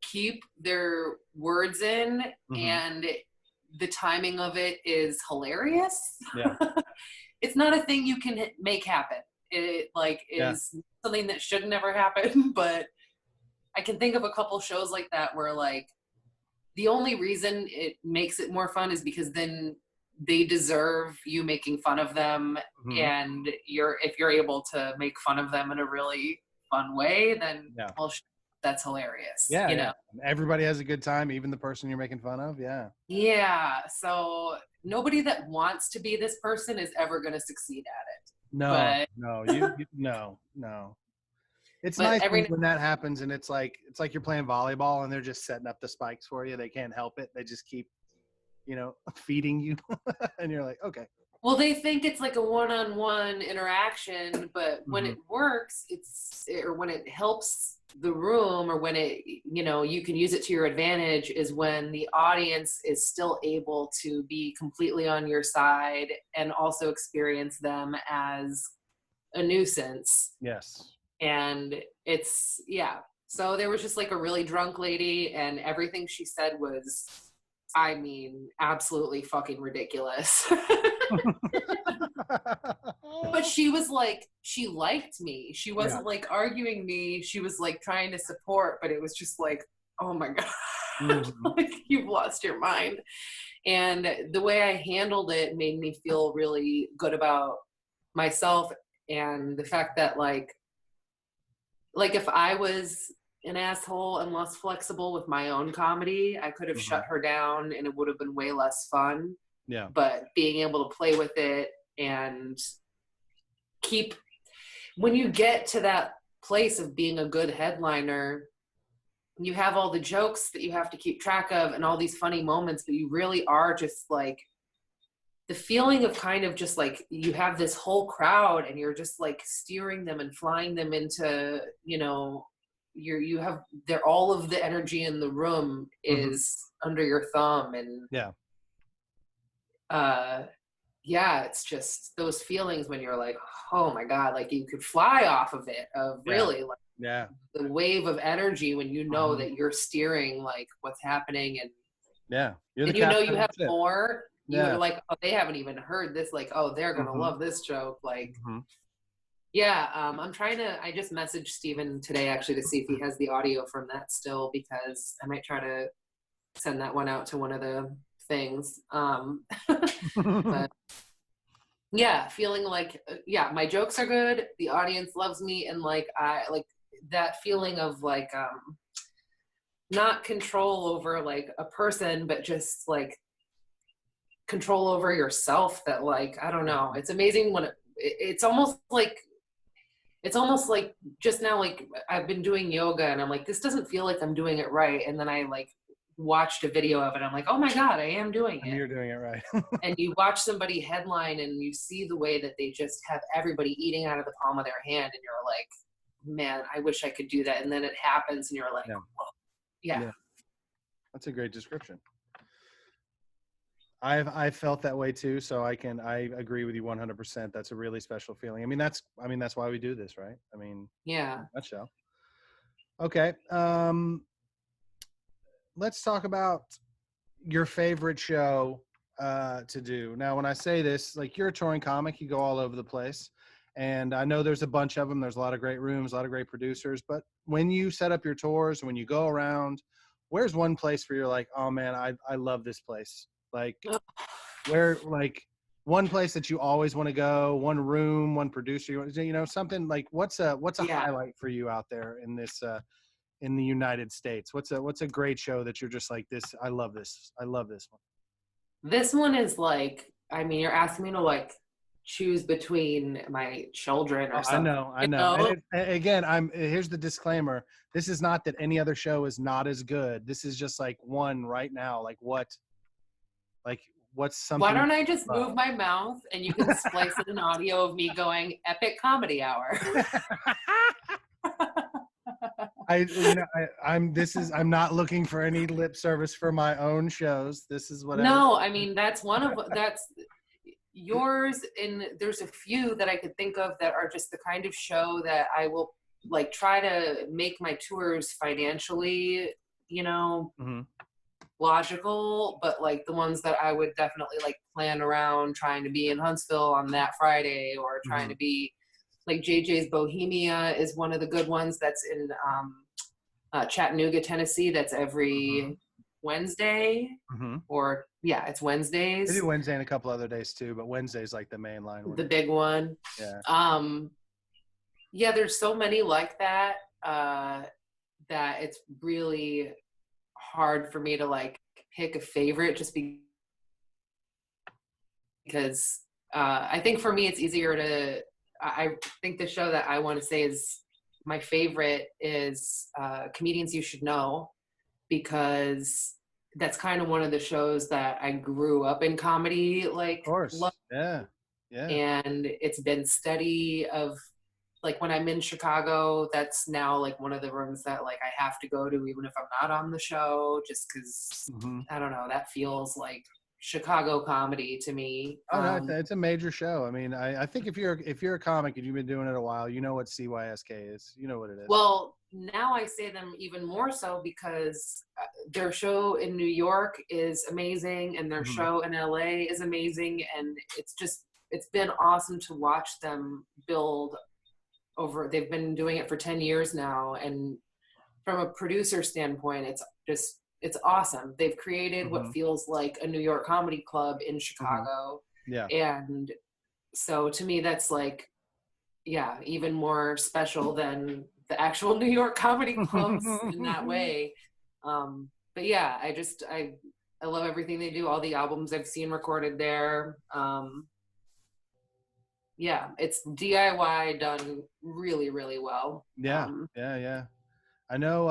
keep their words in, Mhm. and the timing of it is hilarious. Yeah. It's not a thing you can make happen. It like Yeah. is something that should never happen, but I can think of a couple shows like that where like the only reason it makes it more fun is because then they deserve you making fun of them, Mhm. and if you're able to make fun of them in a really fun way, then Yeah. well, that's hilarious, Yeah. you Yeah. know. Everybody has a good time, even the person you're making fun of. Yeah. Yeah, so nobody that wants to be this person is ever going to succeed at it, No. but No. No. No. It's but nice every when that happens, and it's like you're playing volleyball and they're just setting up the spikes for you. They can't help it. They just keep, feeding you, and you're like, okay. Well, they think it's like a one-on-one interaction, but when Mhm. it works, or when it helps the room, or when it, you can use it to your advantage, is when the audience is still able to be completely on your side and also experience them as a nuisance. Yes. And it's, yeah. So there was just like a really drunk lady, and everything she said was, I mean, absolutely fucking ridiculous. But she was like, she liked me. She Yeah. wasn't like arguing me. She was like trying to support, but it was just like, oh my God, Mhm. like you've lost your mind. And the way I handled it made me feel really good about myself, and the fact that like if I was an asshole and less flexible with my own comedy, I could have shut Mhm. her down and it would have been way less fun. Yeah. But being able to play with it and keep, when you get to that place of being a good headliner, you have all the jokes that you have to keep track of and all these funny moments, but you really are just like, the feeling of kind of just like you have this whole crowd and you're just like steering them and flying them into, you have, they're, all of the energy in the room Mhm. is under your thumb. And Yeah. uh yeah, it's just those feelings when you're like, oh my God, like you could fly off of it, of Yeah. really like Yeah. the wave of energy when you know Mhm. that you're steering like what's happening. And Yeah. You're the And you know captain you of the have ship. more. You're Yeah. like, oh, they haven't even heard this. Like, oh, they're gonna Mm-hmm. love this joke. Like, Mm-hmm. yeah. I'm trying to. I just messaged Steven today actually to see if he has the audio from that still, because I might try to send that one out to one of the things. But yeah, feeling like yeah, my jokes are good. The audience loves me, and like I like that feeling of like not control over like a person, but just like control over yourself. That like I don't know. It's amazing when it's almost like just now like I've been doing yoga and I'm like this doesn't feel like I'm doing it right, and then I like watched a video of it. I'm like, oh my god, I am doing And it. you're doing it right. And you watch somebody headline and you see the way that they just have everybody eating out of the palm of their hand, and you're like, man, I wish I could do that. And then it happens and you're like, Yeah. whoa. Yeah. Yeah. That's a great description. I've felt that way too, so I agree with you 100%. That's a really special feeling. That's why we do this, right? I mean, Yeah. in a nutshell. Okay. Let's talk about your favorite show to do. Now, when I say this, like you're a touring comic, you go all over the place. And I know there's a bunch of them. There's a lot of great rooms, a lot of great producers. But when you set up your tours, when you go around, where's one place where you're like, oh man, I love this place? Like where, like one place that you always want to go, one room, one producer, something like what's a Yeah. highlight for you out there in this in the United States? What's a great show that you're just like this? I love this. I love this one. This one is like, I mean, you're asking me to like choose between my children Oh, or something, I you know. know? Again, here's the disclaimer. This is not that any other show is not as good. This is just like one right now. Like what's Why something don't you I just love? move my mouth and you can splice in an audio of me going epic comedy hour? I'm not looking for any lip service for my own shows. This is whatever. No, I mean, that's yours. And there's a few that I could think of that are just the kind of show that I will like try to make my tours financially, you know, Mm-hmm. logical, but like the ones that I would definitely like plan around trying to be in Huntsville on that Friday, or trying Mm-hmm. to be like JJ's Bohemia is one of the good ones that's in Chattanooga, Tennessee. That's Mm-hmm. every Wednesday, Mm-hmm. or yeah, it's They Wednesdays, do Wednesday and a couple other days too, but Wednesday's like the main line the one. big one. Yeah. Um, yeah, there's so many like that that it's really hard for me to like pick a favorite, just because I think for me it's easier to. I think the show that I want to say is my favorite is Comedians You Should Know, because that's kind of one of the shows that I grew up in comedy, Of like love, course. Yeah. Yeah. and it's been steady of like when I'm in Chicago, that's now like one of the rooms that like I have to go to even if I'm not on the show, just because Mm-hmm. I don't know, that feels like Chicago comedy to me. Oh no, it's a major show. I mean, I think if you're a comic and you've been doing it a while, you know what CYSK is. You know what it is. Well, now I say them even more so because their show in New York is amazing and their Mm-hmm. show in LA is amazing, and it's been awesome to watch them build over. They've been doing it for 10 years now, and from a producer standpoint, it's awesome. They've created what Mm-hmm. feels like a New York comedy club in Mm-hmm. Chicago, Yeah. and so to me that's like, yeah, even more special than the actual New York comedy clubs in that way. But yeah, I love everything they do, all the albums I've seen recorded there. Yeah, it's DIY done really, really well. Yeah. Yeah. Yeah. I know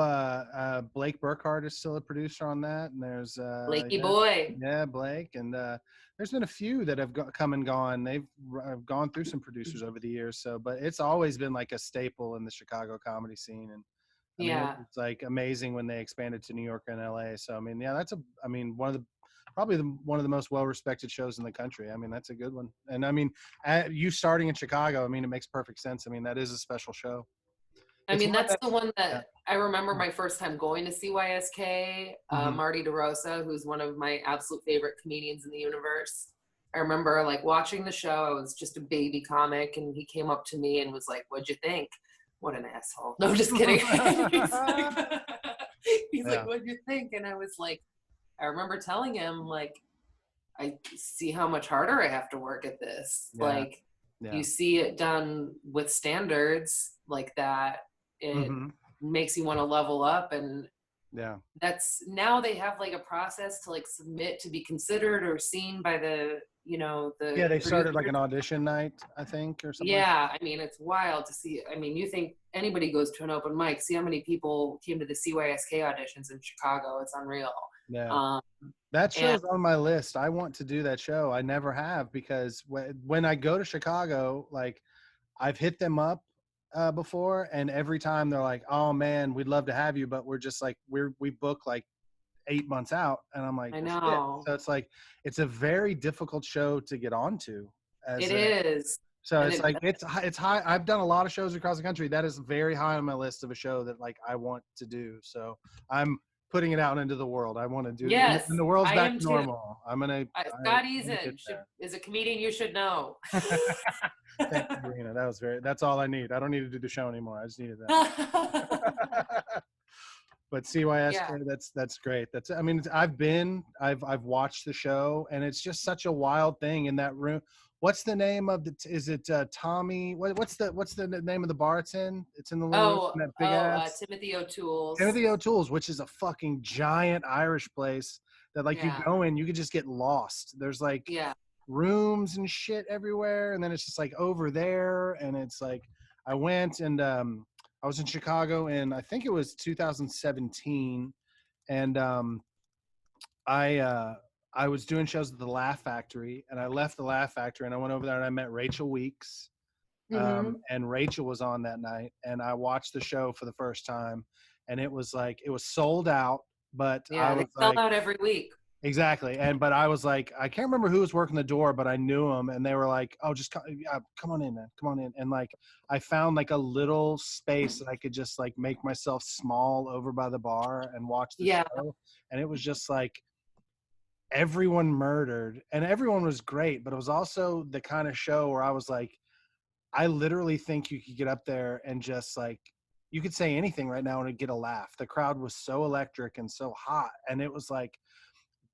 Blake Burkhart is still a producer on that, and there's Blakey boy. yeah, Blake, and there's been a few that have come and gone. They've gone through some producers over the years, so but it's always been like a staple in the Chicago comedy scene, and I mean Yeah. it's like amazing when they expanded to New York and LA. So I mean, yeah, I mean one of the most well respected shows in the country. I mean, that's a good one, and I mean, you starting in Chicago, I mean, it makes perfect sense. I mean, that is a special show. I It's mean, one that's the that's one yeah. that I remember my first time going to CYSK. Mhm. Marty DeRosa, who's one of my absolute favorite comedians in the universe. I remember like watching the show. I was just a baby comic, and he came up to me and was like, "What'd you think?" What an asshole! No, just kidding. He's like, Yeah. "What'd you think?" And I was like, I remember telling him like, I see how much harder I have to work at this. Yeah. Like, Yeah. you see it done with standards like that, it Mhm. makes you want to level up. And Yeah. that's now they have like a process to like submit to be considered or seen by the, Yeah, the they started like producers. an audition night, I think, or something like Yeah, I mean, it's wild to see. I mean, you think anybody goes to an open mic, see how many people came to the CYSK auditions in Chicago. It's unreal. that. Yeah. Um, That and show's on my list. I want to do that show. I never have because when I go to Chicago, like I've hit them up before, and every time they're like, "Oh man, we'd love to have you, but we're just like we book like 8 months out," and I'm like, I "Well, shit." know So it's like it's a very difficult show to get onto as it a. is. So And it's it, like it's high. I've done a lot of shows across the country. That is very high on my list of a show that like I want to do. So I'm putting it out into the world. I want to do yes, when the world's I back am to too. normal. I'm Scott gonna get Eason there. is a comedian you should know. Thank you, Reena. That's all I need. I don't need to do the show anymore. I just needed that. But CYSK, Yeah. that's great. I mean, I've watched the show, and it's just such a wild thing in that room. What's the name of is it Tommy? What's the name of the bar it's in? It's in the little room, Oh, that big ass Timothy O'Toole's. Timothy O'Toole's, which is a fucking giant Irish place that like you Yeah. go in, you could just get lost. There's like Yeah. rooms and shit everywhere, and then it's just like over there, and it's like I went and I was in Chicago in I think it was 2017, and I uh, I was doing shows at the Laugh Factory, and I left the Laugh Factory and I went over there and I met Rachel Weeks, Hmm. and Rachel was on that night, and I watched the show for the first time, and it was like it was sold out, but I Yeah, they was sell like. out every week. Exactly. But I was like, I can't remember who was working the door, but I knew them, and they were like, "Oh, just come, yeah, come on in, man, come on in." And like, I found like a little space that I could just like make myself small over by the bar and watch the Yeah. show, and it was just like everyone murdered, and everyone was great, but it was also the kind of show where I was like, I literally think you could get up there and just like. You could say anything right now and it'd get a laugh. The crowd was so electric and so hot. And it was like,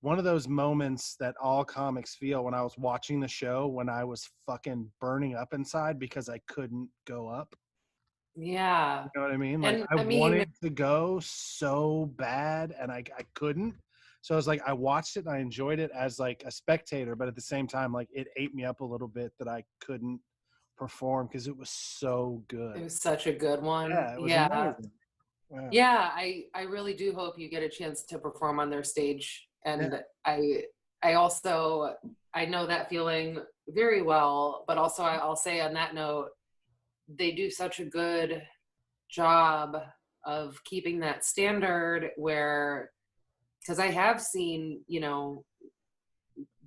one of those moments that all comics feel when I was watching the show when I was fucking burning up inside because I couldn't go up. Yeah. You know what I mean? Like And I I mean, wanted to go so bad and I couldn't. So I was like, I watched it and I enjoyed it as like a spectator, but at the same time, like it ate me up a little bit that I couldn't perform because it was so good. it was such a good one. Yeah, it was Yeah. amazing. Yeah. Yeah, I really do hope you get a chance to perform on their stage. Yeah. And I also I know that feeling very well, but also I'll say on that note, they do such a good job of keeping that standard where, because I have seen,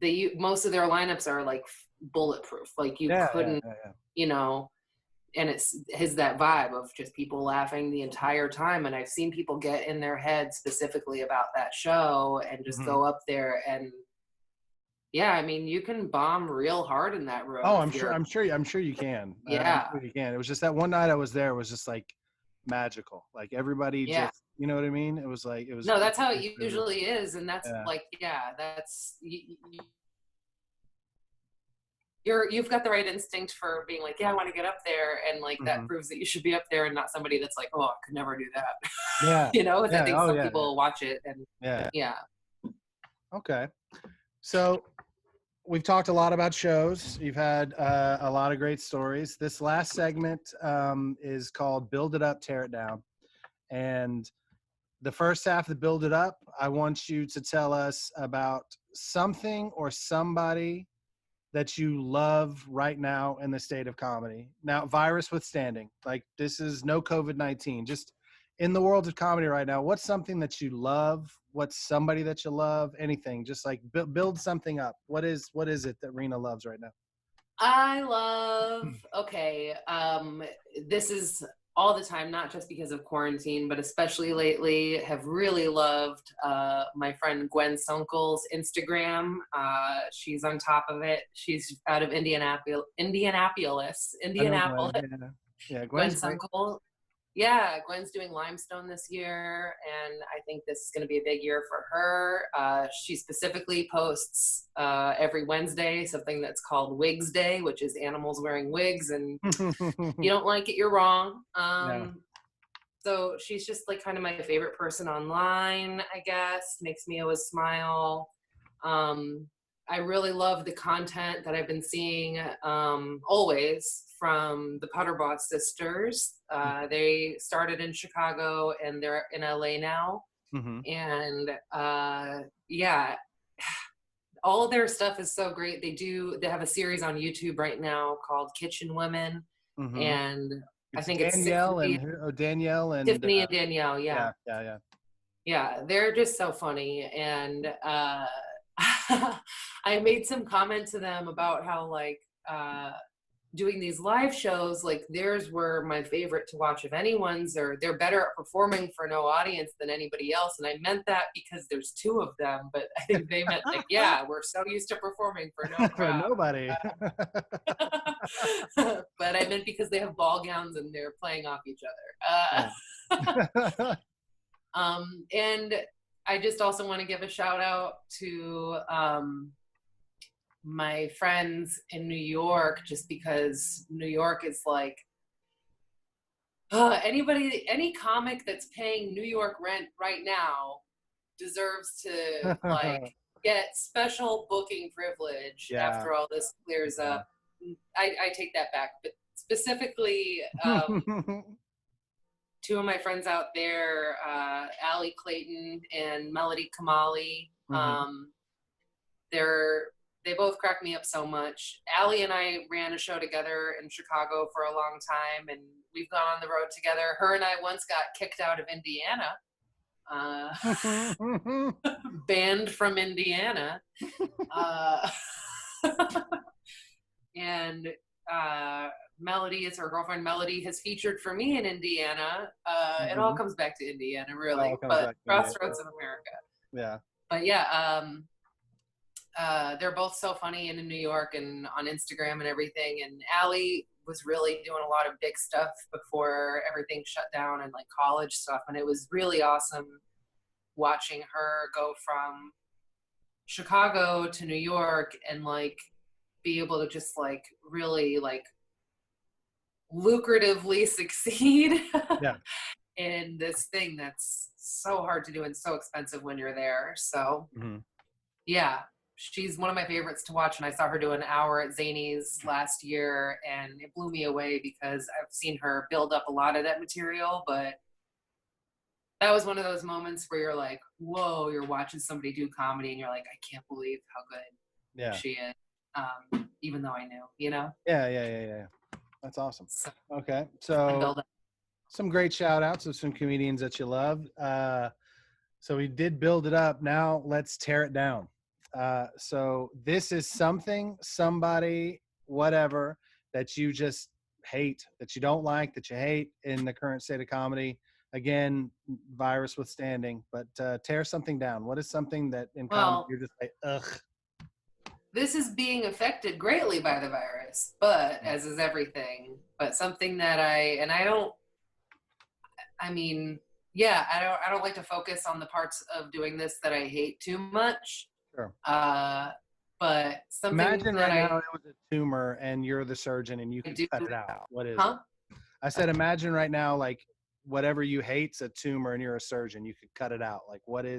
they most of their lineups are like bulletproof. Like you Yeah. Yeah. couldn't, Yeah. Yeah. you know, and it's has that vibe of just people laughing the entire time. And I've seen people get in their head specifically about that show and just Mhm. go up there and yeah, I mean, you can bomb real hard in that room Oh, if you're I'm sure you can. I'm yeah, sure you can. It was just that one night I was there was just like magical. Like everybody yeah. just, you know what I mean? It was like No, that's how it it really was. usually is, and that's Yeah. like yeah, that's you've got the right instinct for being like, yeah, I want to get up there, and like that Hmm. proves that you should be up there and not somebody that's like, oh, I could never do that. Yeah. Because I Yeah. think Oh some yeah. Yeah. people watch it and Yeah. yeah. Okay. So we've talked a lot about shows. You've had a lot of great stories. This last segment is called "Build It Up, Tear It Down," and the first half of Build It Up, I want you to tell us about something or somebody that you love right now in the state of comedy. Now, virus withstanding, like this is no COVID-19, just in the world of comedy right now, what's something that you love? What's somebody that you love? Anything, just like build something up. What is it that Reena loves right now? I love okay. This is all the time, not just because of quarantine, but especially lately, have really loved my friend Gwen Sunkel's Instagram. She's on top of it. She's out of Indianapolis. I know Gwen. Yeah, Gwen Gwen's great. Sunkel. Yeah, Gwen's doing Limestone this year, and I think this is going to be a big year for her. She specifically posts every Wednesday something that's called Wigs Day, which is animals wearing wigs, and you don't like it, you're wrong. Yeah. So she's just like kind of my favorite person online, I guess. Makes me always smile. I really love the content that I've been seeing always from the Putterboss sisters. They started in Chicago and they're in LA now. Mm-hmm. And yeah, all of their stuff is so great. They have a series on YouTube right now called Kitchen Women. Mm-hmm. And I think Danielle it's Danielle and Tiffany and Danielle. Yeah. Yeah, they're just so funny. And I made some comment to them about how like doing these live shows, like theirs were my favorite to watch of anyone's, or they're better at performing for no audience than anybody else. And I meant that because there's two of them, but I think they meant like, yeah, we're so used to performing for no crowd. For nobody. But I meant because they have ball gowns and they're playing off each other. And I just also want to give a shout out to my friends in New York, just because New York is like any comic that's paying New York rent right now deserves to like get special booking privilege after all this clears up. I take that back, but specifically two of my friends out there, Allie Clayton and Melody Kamali, they both crack me up so much. Allie and I ran a show together in Chicago for a long time, and we've gone on the road together. Her and I once got kicked out of Indiana, banned from Indiana. And Melody is her girlfriend. Melody has featured for me in Indiana. It all comes back to Indiana, really, but crossroads of America. Yeah. But yeah, they're both so funny and in New York and on Instagram and everything. And Allie was really doing a lot of big stuff before everything shut down and like college stuff. And it was really awesome watching her go from Chicago to New York and like be able to just like really like lucratively succeed in this thing that's so hard to do and so expensive when you're there. So yeah, she's one of my favorites to watch, and I saw her do an hour at Zany's last year, and it blew me away because I've seen her build up a lot of that material, but that was one of those moments where you're like, whoa, you're watching somebody do comedy and you're like, I can't believe how good she is, even though I knew, you know? Yeah. That's awesome. Okay, so some great shout outs of some comedians that you love. So we did build it up. Now let's tear it down. So this is something, somebody, whatever, that you just hate, that you don't like, that you hate in the current state of comedy. Again, virus withstanding, but tear something down. What is something that in comedy you're just like, ugh? This is being affected greatly by the virus, but as is everything. But something that I don't like to focus on the parts of doing this that I hate too much. Sure. But something imagine right now it was a tumor and you're the surgeon and you could cut it out. What is it? I said, imagine right now, like whatever you hate's a tumor and you're a surgeon, you could cut it out. Like what do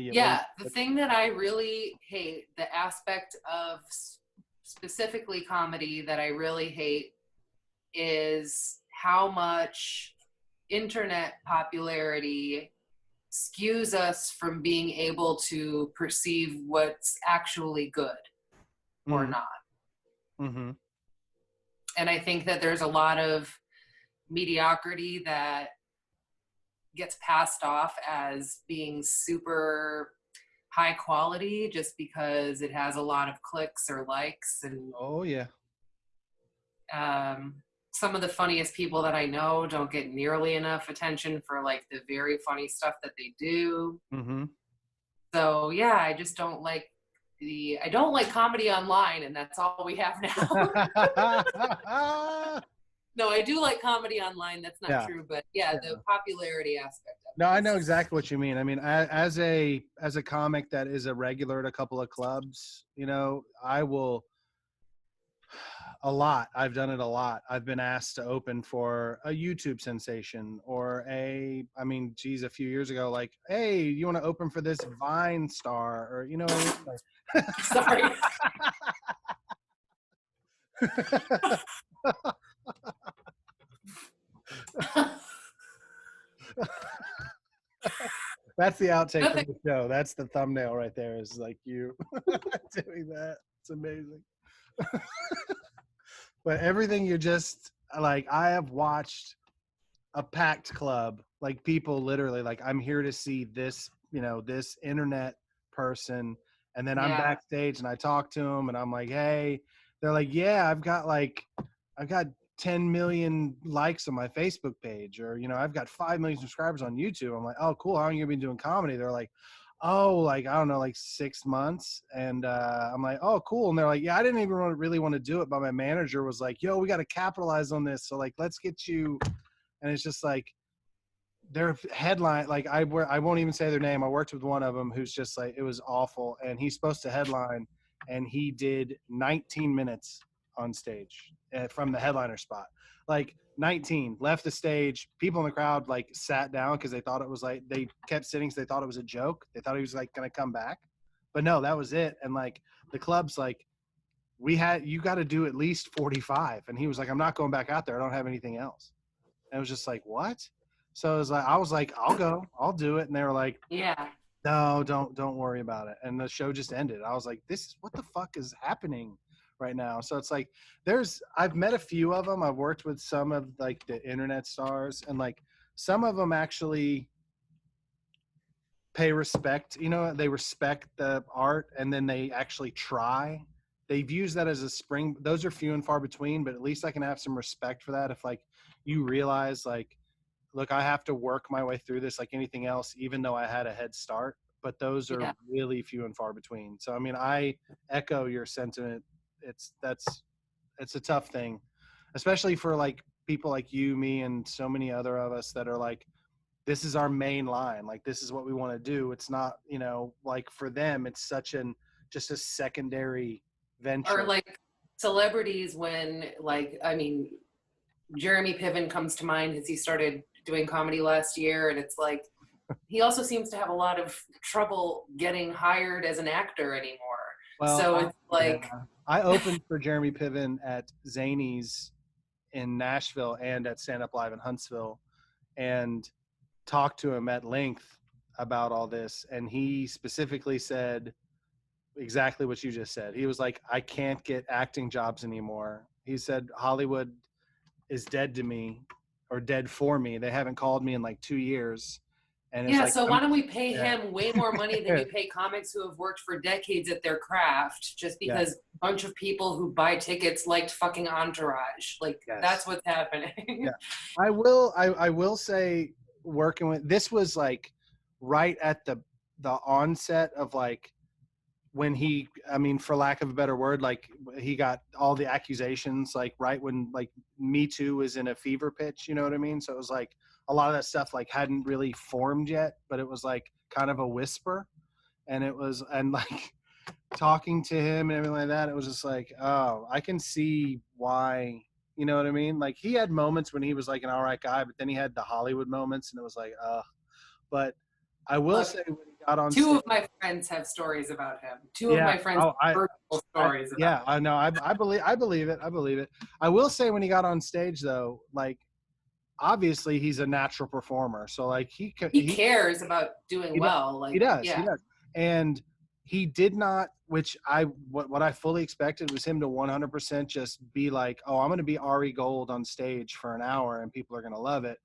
you? The thing that I really hate, the aspect of specifically comedy that I really hate, is how much internet popularity skews us from being able to perceive what's actually good or not. And I think that there's a lot of mediocrity that gets passed off as being super high quality just because it has a lot of clicks or likes. And some of the funniest people that I know don't get nearly enough attention for like the very funny stuff that they do. Mm-hmm. So yeah, I just don't like I don't like comedy online, and that's all we have now. No, I do like comedy online. That's not Yeah. true, but yeah, Yeah. the popularity aspect of No, it I is know just, exactly what you mean. I mean, as a comic that is a regular at a couple of clubs, you know, I will a lot. I've done it a lot. I've been asked to open for a YouTube sensation or I mean, geez, a few years ago, like, hey, you want to open for this Vine star, or you know what I mean? sorry. That's the outtake from Nothing. the show. That's the thumbnail right there. Is like you doing that. It's amazing. But everything you just like, I have watched a packed club, like people literally like, I'm here to see this, you know, this internet person, and then I'm Yeah. backstage and I talk to them and I'm like, hey, they're like, yeah, I've got 10 million likes on my Facebook page, or you know, I've got 5 million subscribers on YouTube. I'm like, oh cool, how long you been doing comedy? They're like, oh, like I don't know, like 6 months. And I'm like, oh cool. And they're like, yeah, I didn't even really want to do it, but my manager was like, yo, we got to capitalize on this, so like let's get you. And it's just like their headline, like I won't even say their name. I worked with one of them who's just like, it was awful, and he's supposed to headline, and he did 19 minutes on stage from the headliner spot. Like 19, left the stage, people in the crowd like sat down because they thought it was like, they kept sitting because they thought it was a joke. They thought he was like gonna come back, but no, that was it. And like the club's like, you got to do at least 45, and he was like, I'm not going back out there, I don't have anything else. And it was just like, what? So it was like, I was like, I'll go, I'll do it. And they were like, Yeah. no, don't worry about it. And the show just ended. I was like, what the fuck is happening right now? So it's like, I've met a few of them. I've worked with some of like the internet stars, and like some of them actually pay respect, you know, they respect the art, and then they actually try. They've used that as a spring. Those are few and far between, but at least I can have some respect for that. If like you realize like, look, I have to work my way through this like anything else, even though I had a head start. But those are Yeah. really few and far between. So I mean, I echo your sentiment. It's a tough thing, especially for like people like you, me, and so many other of us that are like, this is our main line. Like this is what we want to do. It's not, you know, like for them, it's such just a secondary Or venture. like celebrities when like, I mean, Jeremy Piven comes to mind as he started doing comedy last year, and it's like he also seems to have a lot of trouble getting hired as an actor anymore. Well, So it's like, I opened for Jeremy Piven at Zany's in Nashville and at Stand Up Live in Huntsville, and talked to him at length about all this. And he specifically said exactly what you just said. He was like, I can't get acting jobs anymore. He said, Hollywood is dead to me, or dead for me. They haven't called me in like 2 years. And it's yeah, like, so why don't we pay yeah. him way more money than you pay comics who have worked for decades at their craft just Yeah. because a bunch of people who buy tickets liked fucking Entourage. Like, Yes. that's what's happening. Yeah. I will say, working with, this was like right at the onset of like, when he, I mean, for lack of a better word, like he got all the accusations, like right when like Me Too was in a fever pitch, you know what I mean? So it was like a lot of that stuff like hadn't really formed yet, but it was like kind of a whisper. And it was, and like talking to him and everything like that, it was just like, oh, I can see why, you know what I mean? Like he had moments when he was like an all right guy, but then he had the Hollywood moments, and it was like, but I will Look, say when he got on two stage, of my friends have stories about him. Two of yeah, my friends oh, have personal stories about yeah, him. I know. I believe it. I believe it. I will say when he got on stage though, like obviously he's a natural performer. So like He cares about doing he does, well. he Like, does, he yeah. does. And he did not, which what I fully expected was him to 100% just be like, oh, I'm going to be Ari Gold on stage for an hour and people are going to love it.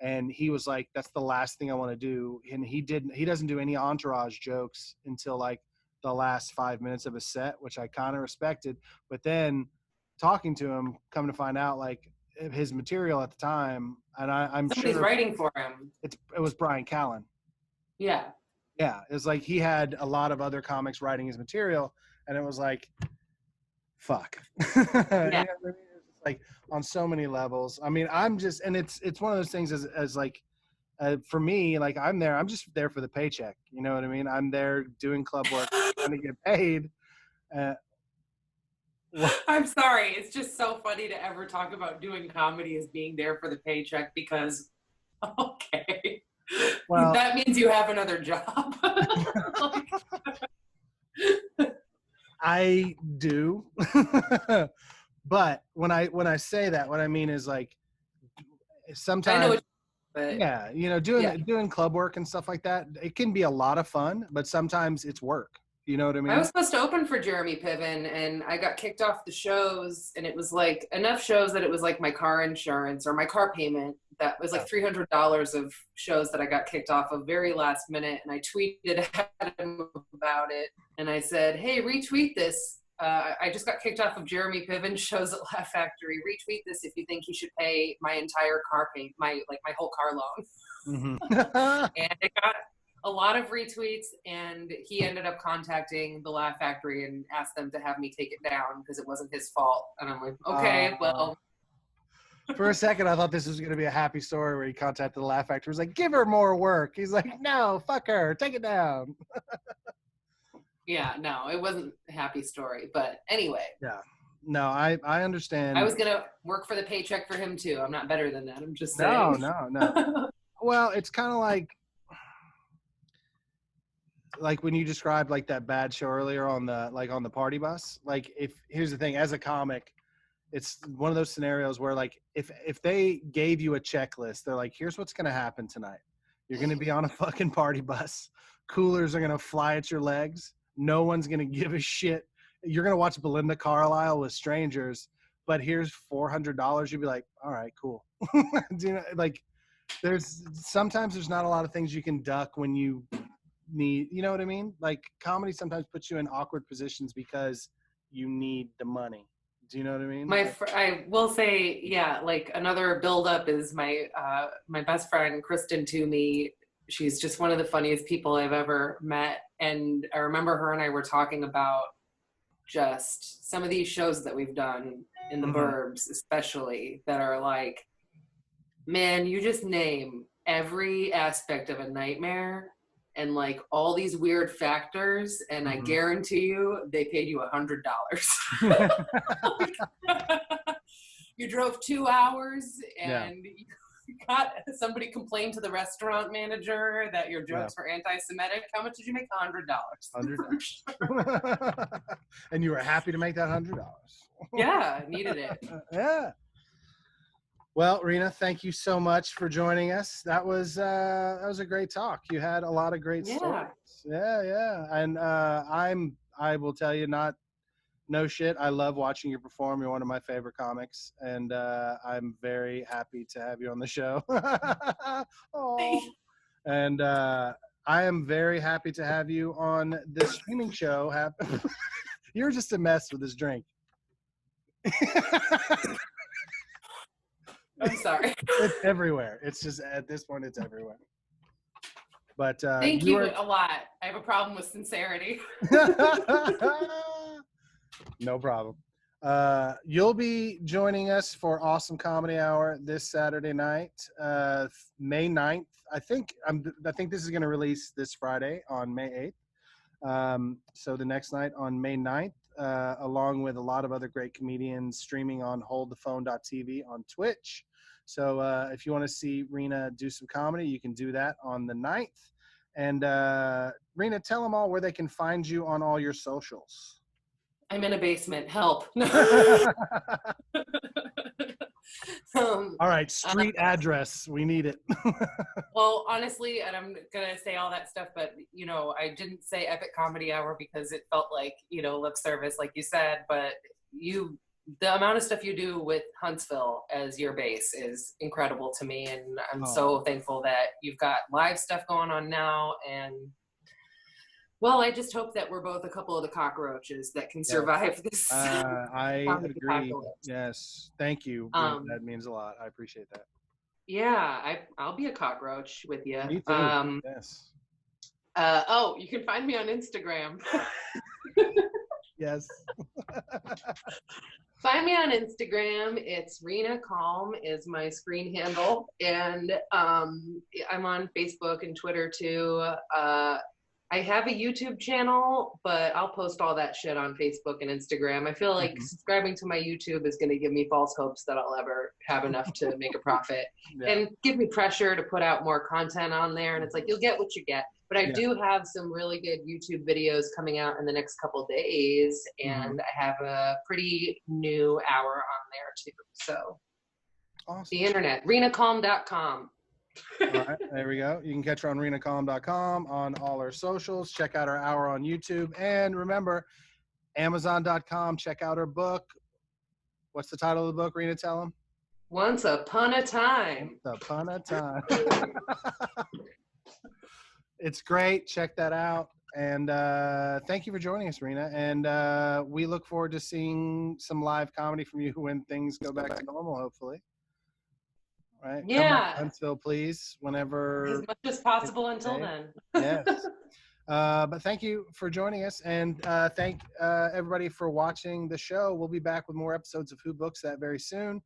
And he was like, that's the last thing I want to do. And he doesn't do any entourage jokes until like the last 5 minutes of a set, which I kind of respected. But then talking to him, come to find out, like his material at the time, and I'm Somebody's sure writing for him. it was Brian Callen. Yeah. Yeah, it was like he had a lot of other comics writing his material, and it was like, fuck. You know what I mean? It's just like on so many levels. I mean, I'm just, and it's one of those things as like, for me, like I'm just there for the paycheck. You know what I mean? I'm there doing club work, trying to get paid. I'm sorry. It's just so funny to ever talk about doing comedy as being there for the paycheck because, okay, Well, that means you have another job. Like, I do. But when I say that, what I mean is like I know sometimes, what, but yeah, you know, doing club work and stuff like that, it can be a lot of fun, but sometimes it's work. You know what I I was mean? supposed to open for Jeremy Piven and I got kicked off the shows and it was like enough shows that it was like my car insurance or my car payment. That was like $300 of shows that I got kicked off of very last minute. And I tweeted at him about it. And I said, hey, retweet this. I just got kicked off of Jeremy Piven shows at Laugh Factory. Retweet this if you think he should pay my entire car payment, my whole car loan. Mm-hmm. And it got a lot of retweets, and he ended up contacting the Laugh Factory and asked them to have me take it down because it wasn't his fault. And I'm like, okay, well. For a second, I thought this was going to be a happy story where he contacted the Laugh Factory. He was like, give her more work. He's like, no, fuck her. Take it down. Yeah, no, it wasn't a happy story. But anyway. Yeah. No, I understand. I was going to work for the paycheck for him, too. I'm not better than that. I'm just saying. No. Well, it's kind of like when you described like that bad show earlier on the party bus. Like, if here's the thing, as a comic, it's one of those scenarios where like if they gave you a checklist, they're like, here's what's gonna happen tonight. You're gonna be on a fucking party bus. Coolers are gonna fly at your legs. No one's gonna give a shit. You're gonna watch Belinda Carlisle with strangers, but here's $400. You'd be like, all right, cool. Do you know, like sometimes there's not a lot of things you can duck when you need, you know what I mean? Like comedy sometimes puts you in awkward positions because you need the money. Do you know what I mean? I will say, yeah, like another buildup is my best friend, Kristen Toomey. She's just one of the funniest people I've ever met. And I remember her and I were talking about just some of these shows that we've done in the burbs, especially, that are like, man, you just name every aspect of a nightmare and like all these weird factors, and I guarantee you they paid you $100. You drove 2 hours and you got somebody complained to the restaurant manager that your jokes were anti-Semitic. How much did you make? $100. $100. And you were happy to make that $100. Yeah, needed it. Yeah. Well, Reena, thank you so much for joining us. That was a great talk. You had a lot of great stories. Yeah. And I will tell you, no shit, I love watching you perform. You're one of my favorite comics, and I'm very happy to have you on the show. And I am very happy to have you on this streaming show. You're just a mess with this drink. I'm sorry. It's everywhere. It's just, at this point, it's everywhere. But thank you a lot. I have a problem with sincerity. No problem. You'll be joining us for Awesome Comedy Hour this Saturday night, May 9th. I think this is going to release this Friday on May 8th. So the next night on May 9th, along with a lot of other great comedians streaming on holdthephone.tv on Twitch. So if you want to see Reena do some comedy, you can do that on the 9th. And Reena, tell them all where they can find you on all your socials. I'm in a basement. Help. All right, street address. We need it. Well, honestly, and I'm going to say all that stuff, but, I didn't say Epic Comedy Hour because it felt like, lip service, like you said, but the amount of stuff you do with Huntsville as your base is incredible to me. And I'm so thankful that you've got live stuff going on now. And Well, I just hope that we're both a couple of the cockroaches that can survive this I comic agree. apocalypse. Yes. Thank you. That means a lot. I appreciate that. Yeah, I'll be a cockroach with you. Me too. Yes. Oh, you can find me on Instagram. Yes. Find me on Instagram. It's Reena Calm is my screen handle, and I'm on Facebook and Twitter too. I have a YouTube channel, but I'll post all that shit on Facebook and Instagram. I feel like subscribing to my YouTube is going to give me false hopes that I'll ever have enough to make a profit and give me pressure to put out more content on there. And it's like, you'll get what you get. But I do have some really good YouTube videos coming out in the next couple days. And I have a pretty new hour on there too. So awesome. The internet, ReenaCalm.com. All right, there we go. You can catch her on ReenaCalm.com on all our socials. Check out our hour on YouTube. And remember, Amazon.com. Check out her book. What's the title of the book, Reena? Tell them. Once Upon a Time. Once Upon a Time. It's great. Check that out. And thank you for joining us, Reena. And we look forward to seeing some live comedy from you when things go back to normal, hopefully. Right? Yeah. Come back to Huntsville, please, whenever. As much as possible until then. Yes. But thank you for joining us. And thank everybody for watching the show. We'll be back with more episodes of Who Books That very soon.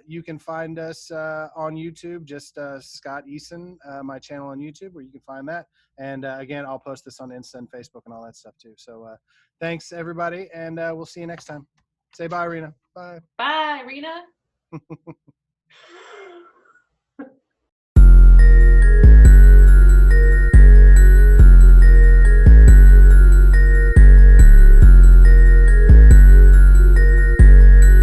You can find us on YouTube, just Scott Eason, my channel on YouTube, where you can find that. And again, I'll post this on Insta and Facebook and all that stuff too. So thanks, everybody, and we'll see you next time. Say bye, Reena. Bye. Bye, Reena.